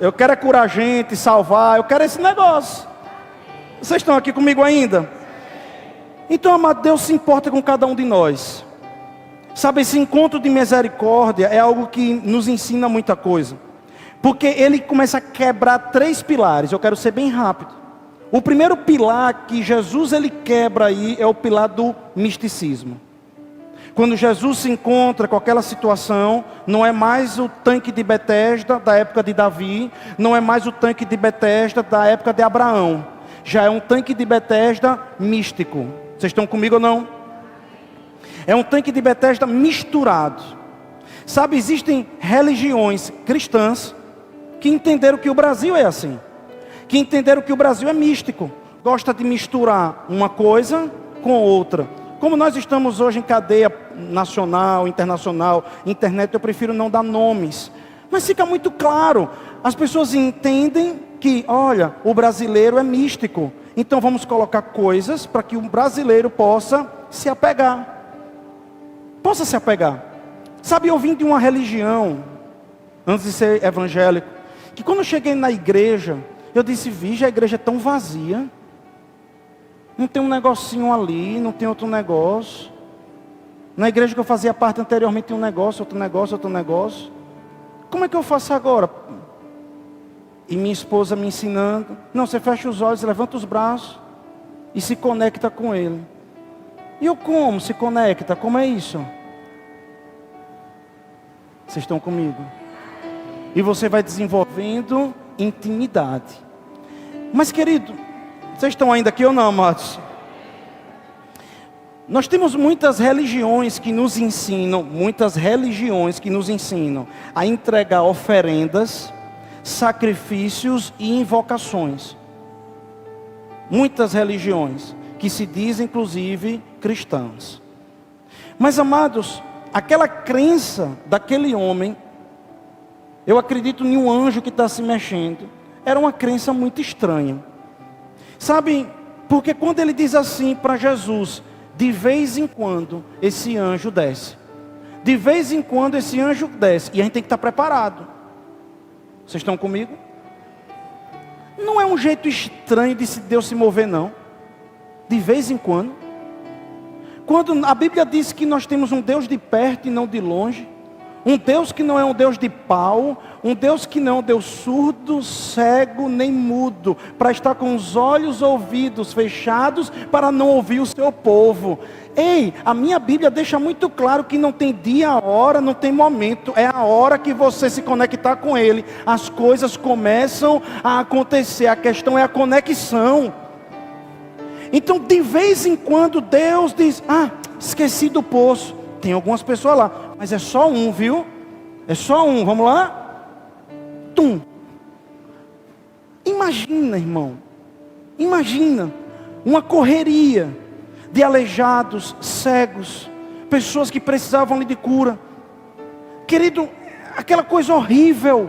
Eu quero é curar gente, salvar. Eu quero esse negócio. Vocês estão aqui comigo ainda? Então, amado, Deus se importa com cada um de nós. Sabe, esse encontro de misericórdia é algo que nos ensina muita coisa. Porque ele começa a quebrar 3 pilares. Eu quero ser bem rápido. O primeiro pilar que Jesus ele quebra aí é o pilar do misticismo. Quando Jesus se encontra com aquela situação, não é mais o tanque de Betesda da época de Davi, não é mais o tanque de Betesda da época de Abraão. Já é um tanque de Betesda místico. Vocês estão comigo ou não? É um tanque de Betesda misturado. Sabe, existem religiões cristãs que entenderam que o Brasil é assim. Que entenderam que o Brasil é místico. Gosta de misturar uma coisa com outra. Como nós estamos hoje em cadeia nacional, internacional, internet, eu prefiro não dar nomes. Mas fica muito claro. As pessoas entendem que, olha, o brasileiro é místico. Então vamos colocar coisas para que o brasileiro possa se apegar. Possa se apegar. Sabe, eu vim de uma religião, antes de ser evangélico, que quando eu cheguei na igreja, eu disse, a igreja é tão vazia. Não tem um negocinho ali, não tem outro negócio. Na igreja que eu fazia parte anteriormente tem um negócio, outro negócio, outro negócio. Como é que eu faço agora? E minha esposa me ensinando. Não, você fecha os olhos, levanta os braços e se conecta com Ele. E eu como se conecta? Como é isso? Vocês estão comigo? E você vai desenvolvendo intimidade. Mas querido, vocês estão ainda aqui ou não, amados? Nós temos muitas religiões que nos ensinam a entregar oferendas, sacrifícios e invocações. Muitas religiões que se dizem inclusive cristãs. Mas amados, aquela crença daquele homem, eu acredito em um anjo que está se mexendo, era uma crença muito estranha. Sabe, porque quando ele diz assim para Jesus, de vez em quando esse anjo desce. De vez em quando esse anjo desce. E a gente tem que estar preparado. Vocês estão comigo? Não é um jeito estranho de Deus se mover, não. De vez em quando. Quando a Bíblia diz que nós temos um Deus de perto e não de longe. Um Deus que não é um Deus de pau. Um Deus que não é um Deus surdo, cego, nem mudo. Para estar com os olhos, ouvidos fechados, para não ouvir o seu povo. Ei, a minha Bíblia deixa muito claro que não tem dia, hora, não tem momento. É a hora que você se conectar com Ele. As coisas começam a acontecer. A questão é a conexão. Então, de vez em quando, Deus diz, esqueci do poço. Tem algumas pessoas lá, mas é só um, viu? É só um, vamos lá? Tum. Imagina, irmão. Imagina uma correria de aleijados, cegos, pessoas que precisavam de cura. Querido, aquela coisa horrível.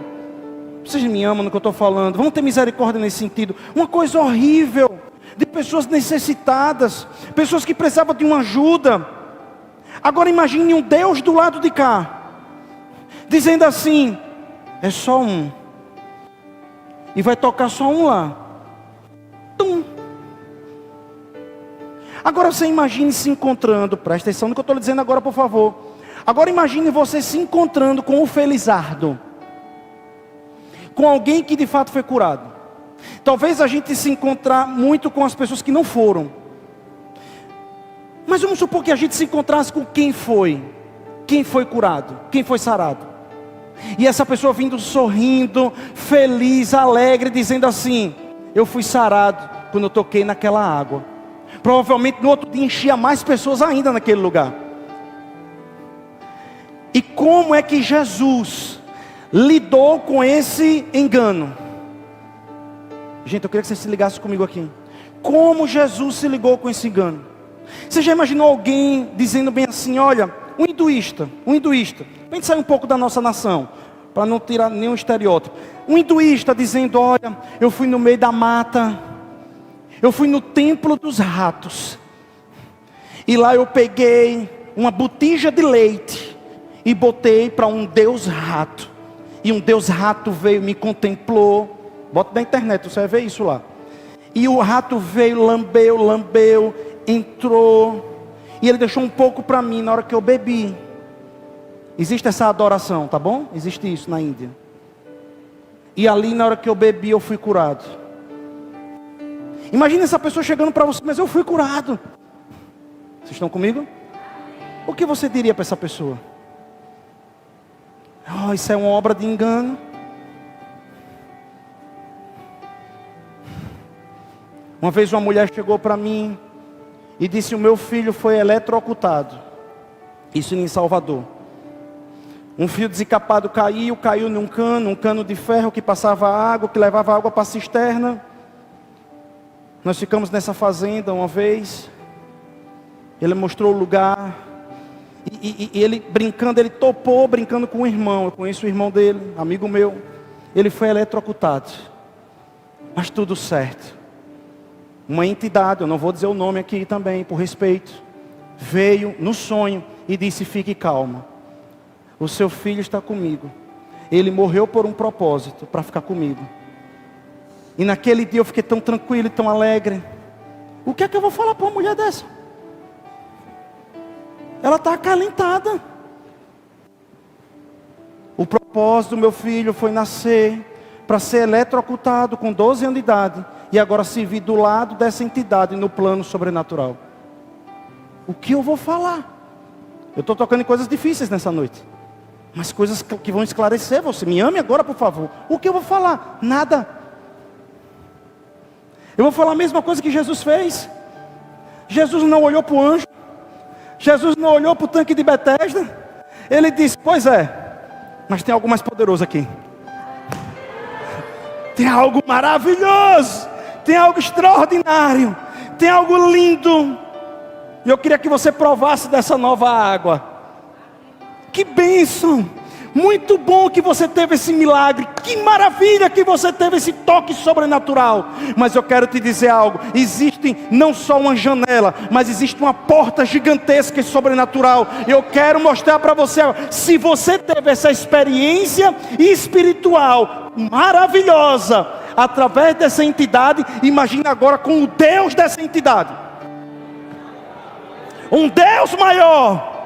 Vocês me amam no que eu estou falando. Vamos ter misericórdia nesse sentido. Uma coisa horrível. De pessoas necessitadas, pessoas que precisavam de uma ajuda. Agora imagine um Deus do lado de cá, dizendo assim: é só um, e vai tocar só um lá. Tum. Agora você imagine se encontrando, presta atenção no que eu estou dizendo agora, por favor. Agora imagine você se encontrando com o Felizardo, com alguém que de fato foi curado. Talvez a gente se encontrar muito com as pessoas que não foram, mas vamos supor que a gente se encontrasse com quem foi curado, quem foi sarado. E essa pessoa vindo sorrindo, feliz, alegre, dizendo assim: eu fui sarado quando eu toquei naquela água. Provavelmente no outro dia enchia mais pessoas ainda naquele lugar. E como é que Jesus lidou com esse engano? Gente, eu queria que você se ligasse comigo aqui. Como Jesus se ligou com esse engano? Você já imaginou alguém dizendo bem assim: olha, um hinduísta, a gente sai um pouco da nossa nação, para não tirar nenhum estereótipo. Um hinduísta dizendo: olha, eu fui no meio da mata, eu fui no templo dos ratos, e lá eu peguei uma botija de leite e botei para um deus rato, e um deus rato veio, me contemplou. Bota na internet, você vai ver isso lá. E o rato veio, lambeu, entrou, e ele deixou um pouco para mim na hora que eu bebi. Existe essa adoração, tá bom? Existe isso na Índia. E ali na hora que eu bebi, eu fui curado. Imagina essa pessoa chegando para você: mas eu fui curado. Vocês estão comigo? O que você diria para essa pessoa? Oh, isso é uma obra de engano. Uma vez uma mulher chegou para mim e disse: o meu filho foi eletrocutado. Isso em Salvador. Um fio desencapado caiu num cano de ferro que passava água, que levava água para a cisterna. Nós ficamos nessa fazenda uma vez. Ele mostrou o lugar. E ele brincando, ele topou brincando com um irmão. Eu conheço o irmão dele, amigo meu. Ele foi eletrocutado. Mas tudo certo. Uma entidade, eu não vou dizer o nome aqui também, por respeito, veio no sonho e disse: fique calma, o seu filho está comigo. Ele morreu por um propósito, para ficar comigo. E naquele dia eu fiquei tão tranquilo e tão alegre. O que é que eu vou falar para uma mulher dessa? Ela está acalentada. O propósito do meu filho foi nascer para ser eletrocutado com 12 anos de idade, e agora servir do lado dessa entidade no plano sobrenatural. O que eu vou falar? Eu estou tocando em coisas difíceis nessa noite, mas coisas que vão esclarecer você. Me ame agora, por favor. O que eu vou falar? Nada. Eu vou falar a mesma coisa que Jesus fez. Jesus não olhou para o anjo, Jesus não olhou para o tanque de Betesda. Ele disse: pois é, mas tem algo mais poderoso aqui. Tem algo maravilhoso, tem algo extraordinário, tem algo lindo. E eu queria que você provasse dessa nova água. Que bênção! Muito bom que você teve esse milagre. Que maravilha que você teve esse toque sobrenatural. Mas eu quero te dizer algo: existe não só uma janela, mas existe uma porta gigantesca e sobrenatural. Eu quero mostrar para você. Se você teve essa experiência espiritual maravilhosa através dessa entidade, imagine agora com o Deus dessa entidade. Um Deus maior.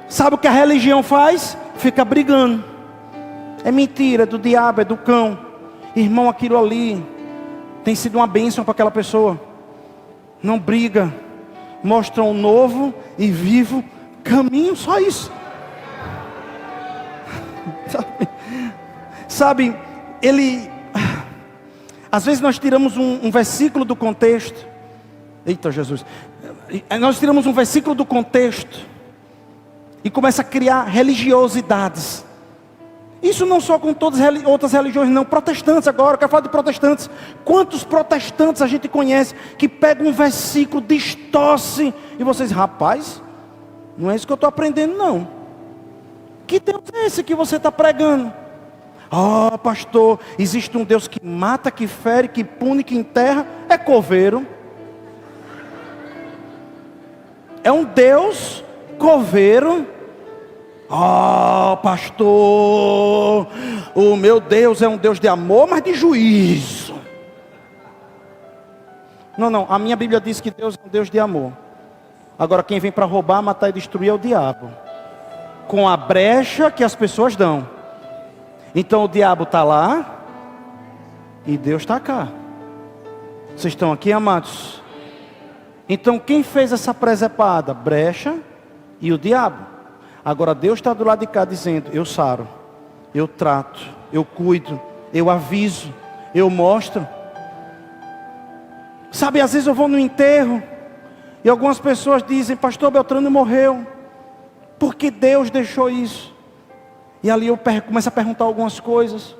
Sabe o que a religião faz? Fica brigando. É mentira, é do diabo, é do cão. Irmão, aquilo ali tem sido uma bênção para aquela pessoa. Não briga. Mostra um novo e vivo caminho, só isso. Sabe, às vezes nós tiramos um versículo do contexto. Eita Jesus. Nós tiramos um versículo do contexto e começa a criar religiosidades. Isso não só com todas as outras religiões não. Protestantes agora, eu quero falar de protestantes. Quantos protestantes a gente conhece que pega um versículo, distorce, e vocês: rapaz, não é isso que eu estou aprendendo não. Que Deus é esse que você está pregando? Oh, pastor, existe um Deus que mata, que fere, que pune, que enterra. É coveiro. É um Deus coveiro. Oh, pastor, o meu Deus é um Deus de amor, mas de juízo. Não, a minha Bíblia diz que Deus é um Deus de amor. Agora quem vem para roubar, matar e destruir é o diabo, com a brecha que as pessoas dão. Então o diabo está lá e Deus está cá. Vocês estão aqui, amados? Então quem fez essa presepada? Brecha e o diabo. Agora Deus está do lado de cá dizendo: eu saro, eu trato, eu cuido, eu aviso, eu mostro. Sabe, às vezes eu vou no enterro e algumas pessoas dizem: pastor Beltrano morreu, por que Deus deixou isso? E ali eu começo a perguntar algumas coisas.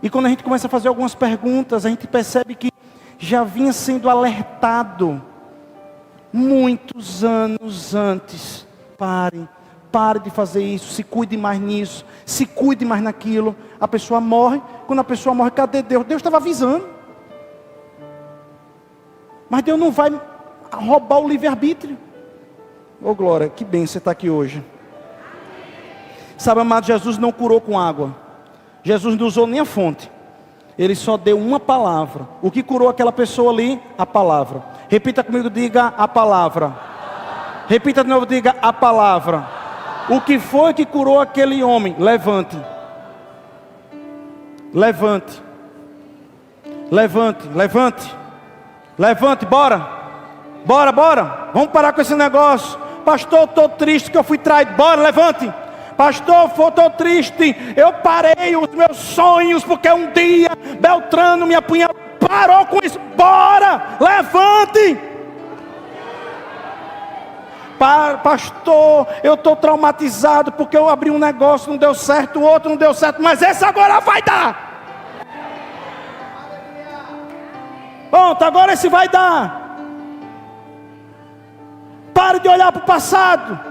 E quando a gente começa a fazer algumas perguntas, a gente percebe que já vinha sendo alertado muitos anos antes. Pare de fazer isso, se cuide mais nisso, se cuide mais naquilo. A pessoa morre. Quando a pessoa morre, cadê Deus? Deus estava avisando. Mas Deus não vai roubar o livre-arbítrio. Ô glória, que bem você está aqui hoje. Sabe, amado, Jesus não curou com água. Jesus não usou nem a fonte. Ele só deu uma palavra. O que curou aquela pessoa ali? A palavra. Repita comigo, diga a palavra. Repita de novo, diga a palavra. O que foi que curou aquele homem? Levante. Levante. Levante, levante. Levante, bora. Bora. Vamos parar com esse negócio. Pastor, estou triste que eu fui traído. Bora, levante. Pastor, estou triste. Eu parei os meus sonhos porque um dia Beltrano me apunhalou. Parou com isso. Bora, levante. Pastor, eu estou traumatizado porque eu abri um negócio, não deu certo, o outro não deu certo, mas esse agora vai dar. Pronto, agora esse vai dar. Pare de olhar para o passado.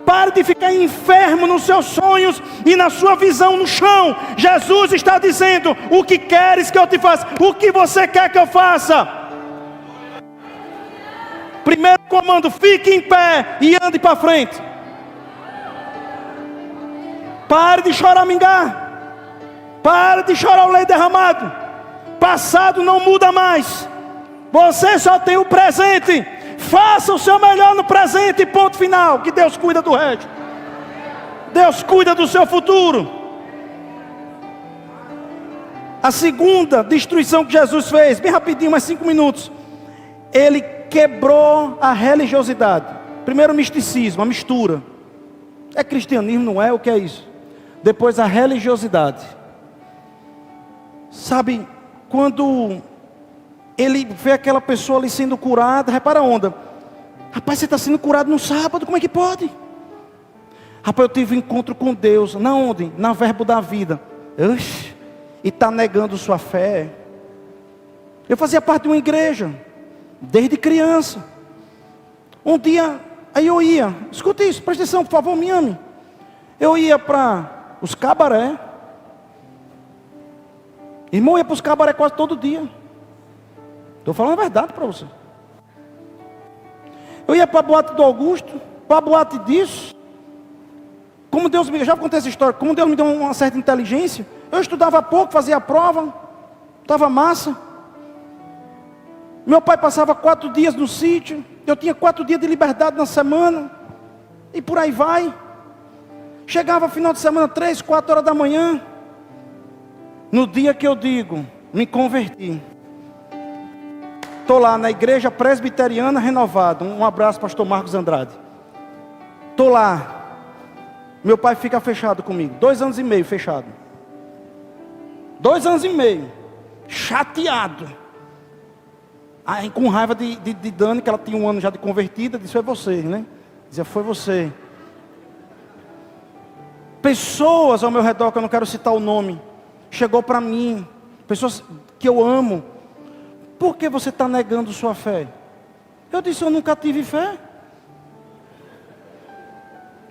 Pare de ficar enfermo nos seus sonhos e na sua visão no chão. Jesus está dizendo: o que queres que eu te faça? O que você quer que eu faça? Primeiro comando: fique em pé e ande para frente. Pare de choramingar. Pare de chorar o leite derramado. Passado não muda mais. Você só tem o presente. Faça o seu melhor no presente, ponto final. Que Deus cuida do resto. Deus cuida do seu futuro. A segunda destruição que Jesus fez, bem rapidinho, mais 5 minutos. Ele quebrou a religiosidade. Primeiro o misticismo, a mistura. É cristianismo, não é? O que é isso? Depois a religiosidade. Sabe, quando ele vê aquela pessoa ali sendo curada, repara a onda. Rapaz, você está sendo curado no sábado, como é que pode? Rapaz, eu tive um encontro com Deus. Na onde? Na Verbo da Vida. Oxi, e está negando sua fé. Eu fazia parte de uma igreja desde criança. Um dia, aí eu ia, escuta isso, presta atenção, por favor, me ame. Eu ia para os cabaré. Irmão, eu ia para os cabaré quase todo dia. Estou falando a verdade para você. Eu ia para a boate do Augusto, para a boate disso. Como Deus me, eu já contei essa história, como Deus me deu uma certa inteligência. Eu estudava pouco, fazia a prova, estava massa. Meu pai passava 4 dias no sítio. Eu tinha 4 dias de liberdade na semana. E por aí vai. Chegava final de semana, 3, 4 horas da manhã. No dia que eu digo, me converti. Estou lá na igreja presbiteriana renovada. Um abraço, pastor Marcos Andrade. Estou lá. Meu pai fica fechado comigo. 2 anos e meio fechado. 2 anos e meio. Chateado. Aí, com raiva de Dani, que ela tinha 1 ano já de convertida, disse: foi você, né? Dizia: foi você. Pessoas ao meu redor, que eu não quero citar o nome, chegou para mim, pessoas que eu amo: por que você está negando sua fé? Eu disse: eu nunca tive fé.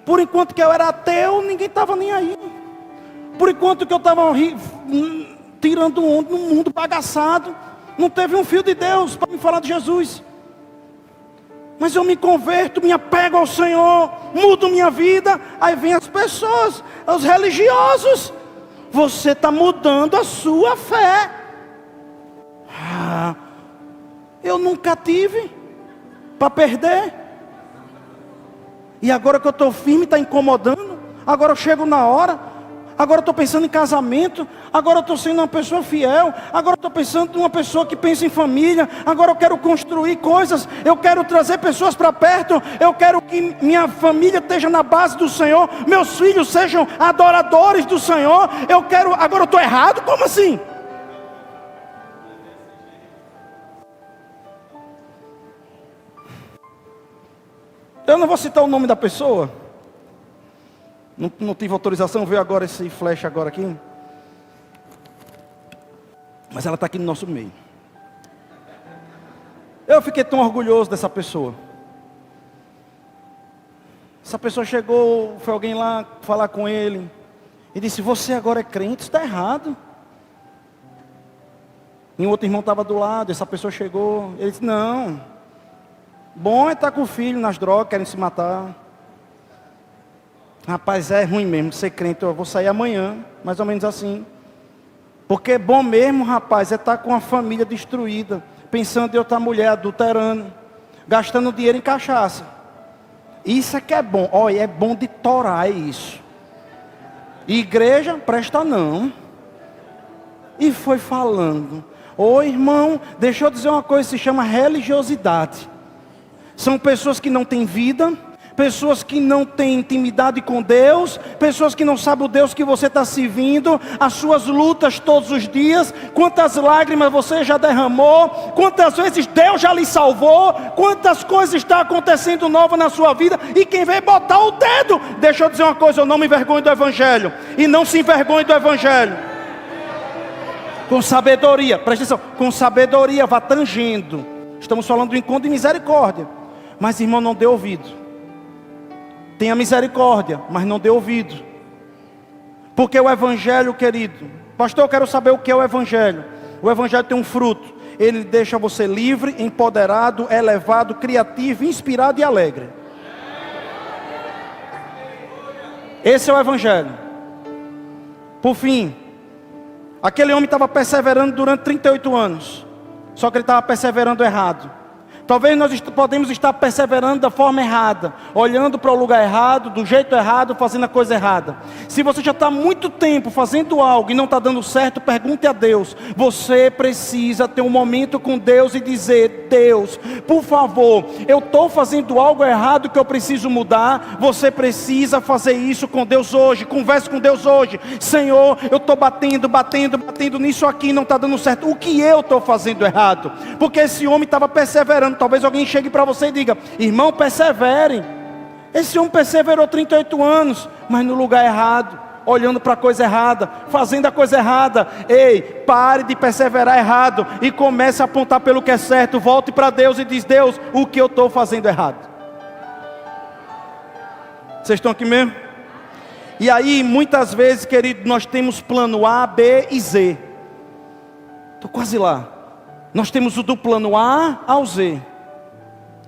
Por enquanto que eu era ateu, ninguém estava nem aí. Por enquanto que eu estava tirando onda num mundo bagaçado, não teve um fio de Deus para me falar de Jesus. Mas eu me converto, me apego ao Senhor, mudo minha vida. Aí vem as pessoas, os religiosos. Você está mudando a sua fé. Eu nunca tive para perder. E agora que eu estou firme, está incomodando. Agora eu chego na hora. Agora eu estou pensando em casamento. Agora eu estou sendo uma pessoa fiel. Agora eu estou pensando em uma pessoa que pensa em família. Agora eu quero construir coisas. Eu quero trazer pessoas para perto. Eu quero que minha família esteja na base do Senhor. Meus filhos sejam adoradores do Senhor. Eu quero. Agora eu estou errado? Como assim? Eu não vou citar o nome da pessoa. Não tive autorização, veio agora esse flash agora aqui. Mas ela está aqui no nosso meio. Eu fiquei tão orgulhoso dessa pessoa. Essa pessoa chegou, foi alguém lá falar com ele. E disse, você agora é crente, isso está errado. E um outro irmão estava do lado, essa pessoa chegou. Ele disse, não. Bom é estar com o filho nas drogas, querem se matar. Rapaz, é ruim mesmo ser crente. Eu vou sair amanhã, mais ou menos assim. Porque é bom mesmo, rapaz, é estar com a família destruída, pensando em outra mulher adulterando, gastando dinheiro em cachaça. Isso é que é bom. Olha, é bom de torar isso. Igreja, presta não. E foi falando. Ô irmão, deixa eu dizer uma coisa, se chama religiosidade. São pessoas que não têm vida, pessoas que não têm intimidade com Deus, pessoas que não sabem o Deus que você está servindo, as suas lutas todos os dias, quantas lágrimas você já derramou, quantas vezes Deus já lhe salvou, quantas coisas estão acontecendo novas na sua vida, e quem vem botar o dedo, deixa eu dizer uma coisa, eu não me envergonho do Evangelho, e não se envergonhe do Evangelho, com sabedoria, presta atenção, com sabedoria, vá tangendo, estamos falando do encontro de misericórdia, mas irmão, não dê ouvido. Tenha misericórdia, mas não dê ouvido. Porque o Evangelho, querido, pastor, eu quero saber o que é o Evangelho. O Evangelho tem um fruto. Ele deixa você livre, empoderado, elevado, criativo, inspirado e alegre. Esse é o Evangelho. Por fim, aquele homem estava perseverando durante 38 anos. Só que ele estava perseverando errado. Talvez nós podemos estar perseverando da forma errada, olhando para o lugar errado, do jeito errado, fazendo a coisa errada. Se você já está há muito tempo fazendo algo e não está dando certo, pergunte a Deus. Você precisa ter um momento com Deus e dizer, Deus, por favor, eu estou fazendo algo errado que eu preciso mudar. Você precisa fazer isso com Deus hoje, converse com Deus hoje. Senhor, eu estou batendo nisso aqui, não está dando certo. O que eu estou fazendo errado? Porque esse homem estava perseverando. Talvez alguém chegue para você e diga, irmão, persevere. Esse homem perseverou 38 anos, mas no lugar errado, olhando para a coisa errada, fazendo a coisa errada. Ei, pare de perseverar errado e comece a apontar pelo que é certo. Volte para Deus e diz, Deus, o que eu estou fazendo errado? Vocês estão aqui mesmo? E aí, muitas vezes, querido, nós temos plano A, B e Z. Estou quase lá. Nós temos o do plano A ao Z.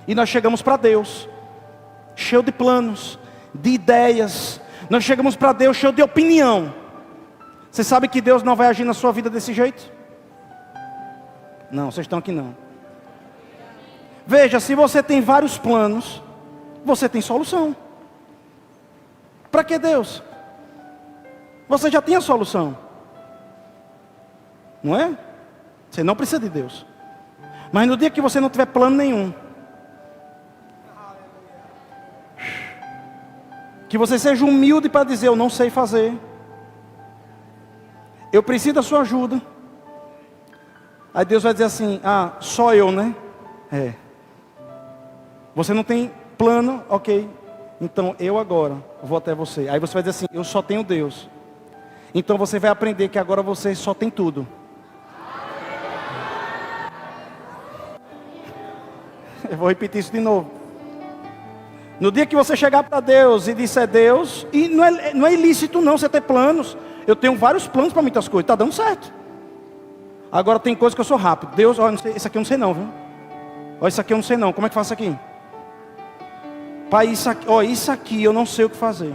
E nós chegamos para Deus, cheio de planos, de ideias. Nós chegamos para Deus cheio de opinião. Você sabe que Deus não vai agir na sua vida desse jeito? Não, vocês estão aqui não. Veja, se você tem vários planos, você tem solução. Para que Deus? Você já tem a solução. Não é? Você não precisa de Deus. Mas no dia que você não tiver plano nenhum, que você seja humilde para dizer, eu não sei fazer, eu preciso da sua ajuda. Aí Deus vai dizer assim, só eu, né? É. Você não tem plano, ok. Então eu agora vou até você. Aí você vai dizer assim, eu só tenho Deus. Então você vai aprender que agora você só tem tudo. Eu vou repetir isso de novo. No dia que você chegar para Deus e disser Deus, e não é ilícito não você ter planos. Eu tenho vários planos para muitas coisas, está dando certo. Agora tem coisas que eu sou rápido. Deus, olha, isso aqui eu não sei não, viu? Olha, isso aqui eu não sei não. Como é que faço aqui? Pai, isso aqui eu não sei o que fazer.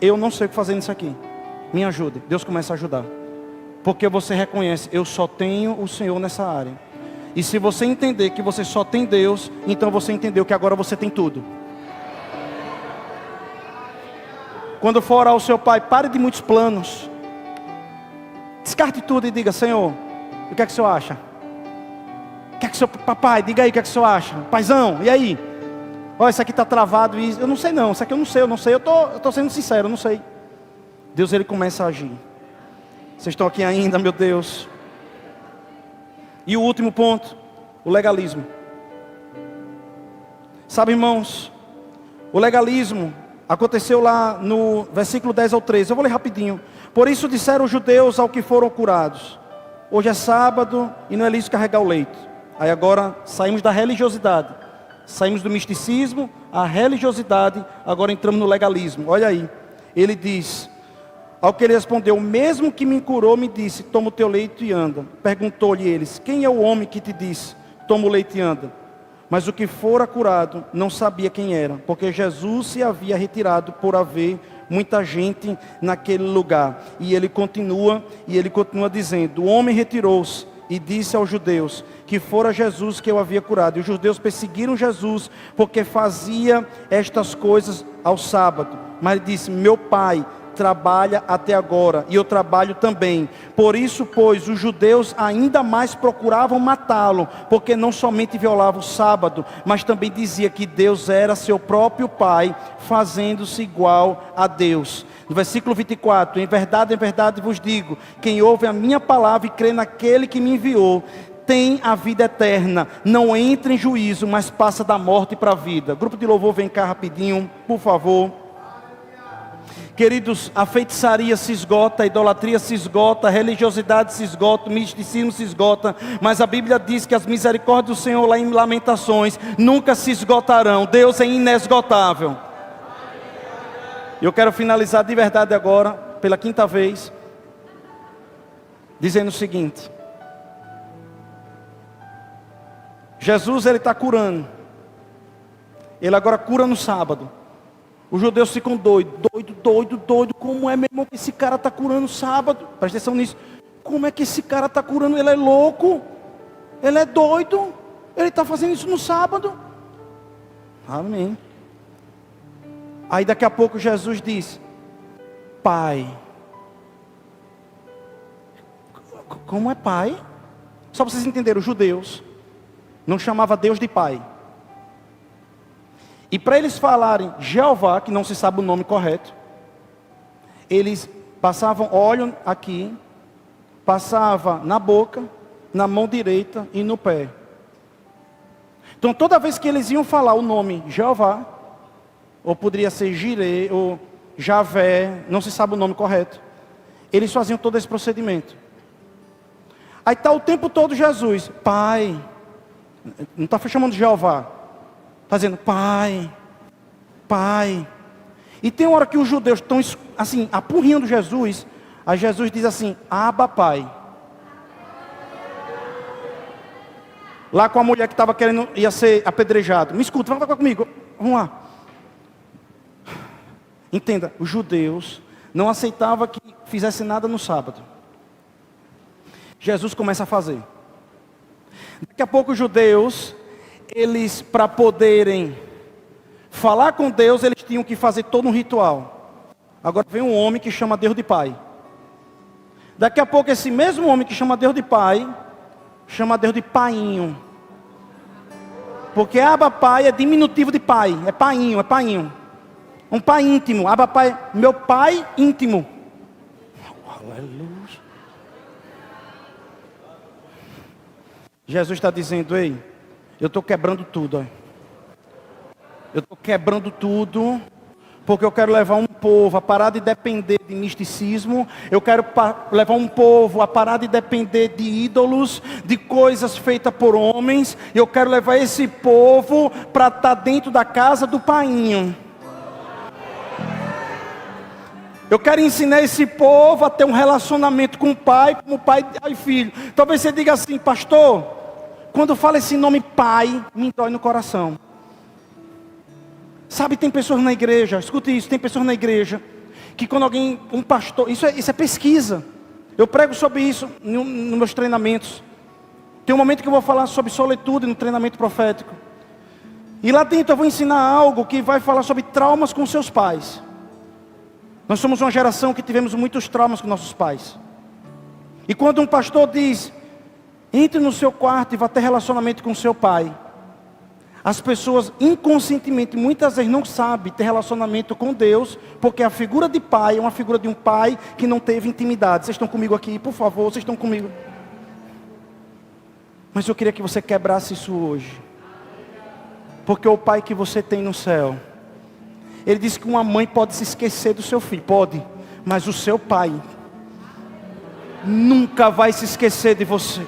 Eu não sei o que fazer nisso aqui. Me ajude. Deus começa a ajudar. Porque você reconhece, eu só tenho o Senhor nessa área. E se você entender que você só tem Deus, então você entendeu que agora você tem tudo. Quando for orar ao seu pai, pare de muitos planos. Descarte tudo e diga, Senhor, o que é que o Senhor acha? O que é que o Senhor, papai, diga aí o que é que o Senhor acha? Paizão, e aí? Olha, isso aqui está travado, eu não sei não, isso aqui eu não sei, eu estou sendo sincero, eu não sei. Deus, Ele começa a agir. Vocês estão aqui ainda, meu Deus. E o último ponto, o legalismo. Sabe, irmãos, o legalismo aconteceu lá no versículo 10 ao 13. Eu vou ler rapidinho. Por isso disseram os judeus ao que foram curados: hoje é sábado e não é lícito carregar o leito. Aí agora saímos da religiosidade. Saímos do misticismo, a religiosidade, agora entramos no legalismo. Olha aí, ele diz, ao que ele respondeu, o mesmo que me curou me disse, toma o teu leito e anda. Perguntou-lhe eles, quem é o homem que te disse, toma o leito e anda? Mas o que fora curado não sabia quem era, porque Jesus se havia retirado por haver muita gente naquele lugar. E ele continua dizendo, o homem retirou-se e disse aos judeus que fora Jesus que eu havia curado. E os judeus perseguiram Jesus porque fazia estas coisas ao sábado. Mas ele disse, meu pai trabalha até agora e eu trabalho também. Por isso, pois, os judeus ainda mais procuravam matá-lo, porque não somente violava o sábado, mas também dizia que Deus era seu próprio pai, fazendo-se igual a Deus. No versículo 24, em verdade vos digo, quem ouve a minha palavra e crê naquele que me enviou, tem a vida eterna, não entra em juízo, mas passa da morte para a vida. Grupo de louvor, vem cá rapidinho, por favor. Queridos, a feitiçaria se esgota, a idolatria se esgota, a religiosidade se esgota, o misticismo se esgota, mas a Bíblia diz que as misericórdias do Senhor lá em Lamentações nunca se esgotarão. Deus é inesgotável. Eu quero finalizar de verdade agora, pela quinta vez, dizendo o seguinte: Jesus, Ele está curando. Ele agora cura no sábado. Os judeus ficam doido. Como é, meu irmão, que esse cara está curando no sábado? Presta atenção nisso. Como é que esse cara está curando? Ele é louco. Ele é doido. Ele está fazendo isso no sábado. Amém. Aí daqui a pouco Jesus diz, Pai. Como é Pai? Só para vocês entenderem, os judeus não chamavam Deus de Pai. E para eles falarem Jeová, que não se sabe o nome correto, eles passavam óleo aqui, passava na boca, na mão direita e no pé. Então toda vez que eles iam falar o nome Jeová, ou poderia ser Jireh, ou Javé, não se sabe o nome correto, eles faziam todo esse procedimento. Aí está o tempo todo Jesus, Pai, não está chamando de Jeová, está dizendo, Pai, Pai. E tem uma hora que os judeus estão assim, apurrinhando Jesus. Aí Jesus diz assim, Abba, Pai. Lá com a mulher que estava querendo, ia ser apedrejado. Me escuta, vai comigo, vamos lá. Entenda, os judeus não aceitavam que fizesse nada no sábado. Jesus começa a fazer. Daqui a pouco os judeus, eles, para poderem falar com Deus, eles tinham que fazer todo um ritual. Agora vem um homem que chama Deus de Pai. Daqui a pouco esse mesmo homem que chama Deus de Pai, chama Deus de Painho. Porque Abba Pai é diminutivo de pai, é painho, é painho. Um pai íntimo, Abba Pai, meu pai íntimo. Aleluia. Jesus está dizendo, ei, eu estou quebrando tudo. Eu estou quebrando tudo, porque eu quero levar um povo a parar de depender de misticismo. Eu quero levar um povo a parar de depender de ídolos, de coisas feitas por homens. Eu quero levar esse povo para estar dentro da casa do painho. Eu quero ensinar esse povo a ter um relacionamento com o pai, como pai e filho. Talvez você diga assim, pastor, quando fala esse nome pai, me dói no coração. Sabe, tem pessoas na igreja, escute isso, tem pessoas na igreja, que quando alguém, um pastor, isso é pesquisa. Eu prego sobre isso nos meus treinamentos. Tem um momento que eu vou falar sobre solitude no treinamento profético. E lá dentro eu vou ensinar algo que vai falar sobre traumas com seus pais. Nós somos uma geração que tivemos muitos traumas com nossos pais. E quando um pastor diz, entre no seu quarto e vá ter relacionamento com seu pai, as pessoas inconscientemente, muitas vezes não sabem ter relacionamento com Deus, porque a figura de pai é uma figura de um pai que não teve intimidade. Vocês estão comigo aqui, por favor, vocês estão comigo? Mas eu queria que você quebrasse isso hoje. Porque o pai que você tem no céu, ele disse que uma mãe pode se esquecer do seu filho, pode, mas o seu pai nunca vai se esquecer de você.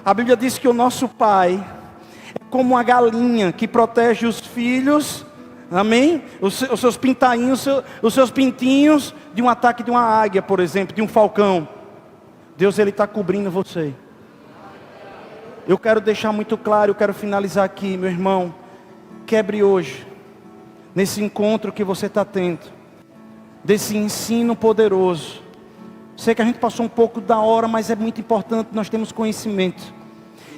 A Bíblia diz que o nosso pai é como uma galinha que protege os filhos, amém? Os seus pintainhos, os seus pintinhos de um ataque de uma águia, por exemplo, de um falcão. Deus, Ele está cobrindo você. Eu quero deixar muito claro, eu quero finalizar aqui, meu irmão. Quebre hoje, nesse encontro que você está tendo, desse ensino poderoso. Sei que a gente passou um pouco da hora, mas é muito importante, nós temos conhecimento.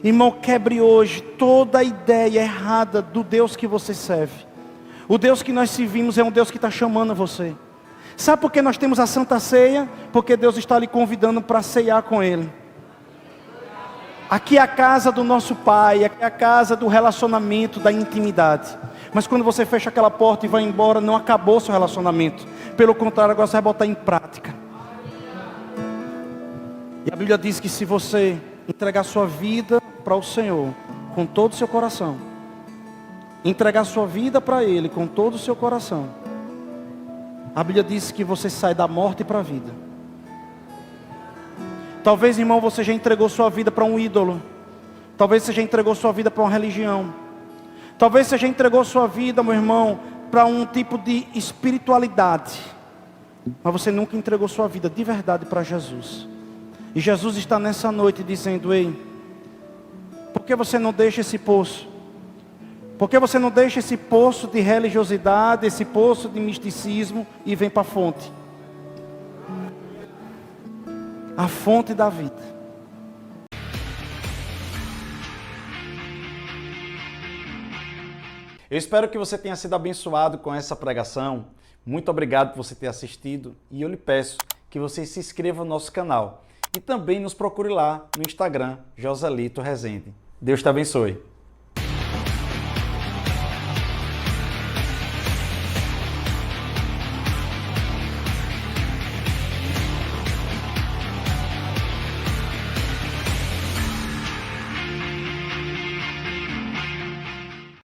Irmão, quebre hoje toda a ideia errada do Deus que você serve. O Deus que nós servimos é um Deus que está chamando você. Sabe por que nós temos a Santa Ceia? Porque Deus está lhe convidando para ceiar com Ele. Aqui é a casa do nosso Pai, aqui é a casa do relacionamento, da intimidade. Mas quando você fecha aquela porta e vai embora, não acabou seu relacionamento. Pelo contrário, agora você vai botar em prática. E a Bíblia diz que se você entregar sua vida para o Senhor com todo o seu coração, entregar sua vida para Ele com todo o seu coração, a Bíblia diz que você sai da morte para a vida. Talvez, irmão, você já entregou sua vida para um ídolo. Talvez você já entregou sua vida para uma religião. Talvez você já entregou sua vida, meu irmão, para um tipo de espiritualidade. Mas você nunca entregou sua vida de verdade para Jesus. E Jesus está nessa noite dizendo, ei, por que você não deixa esse poço? Por que você não deixa esse poço de religiosidade, esse poço de misticismo e vem para a fonte? A fonte da vida. Eu espero que você tenha sido abençoado com essa pregação. Muito obrigado por você ter assistido. E eu lhe peço que você se inscreva no nosso canal. E também nos procure lá no Instagram, Joselito Rezende. Deus te abençoe.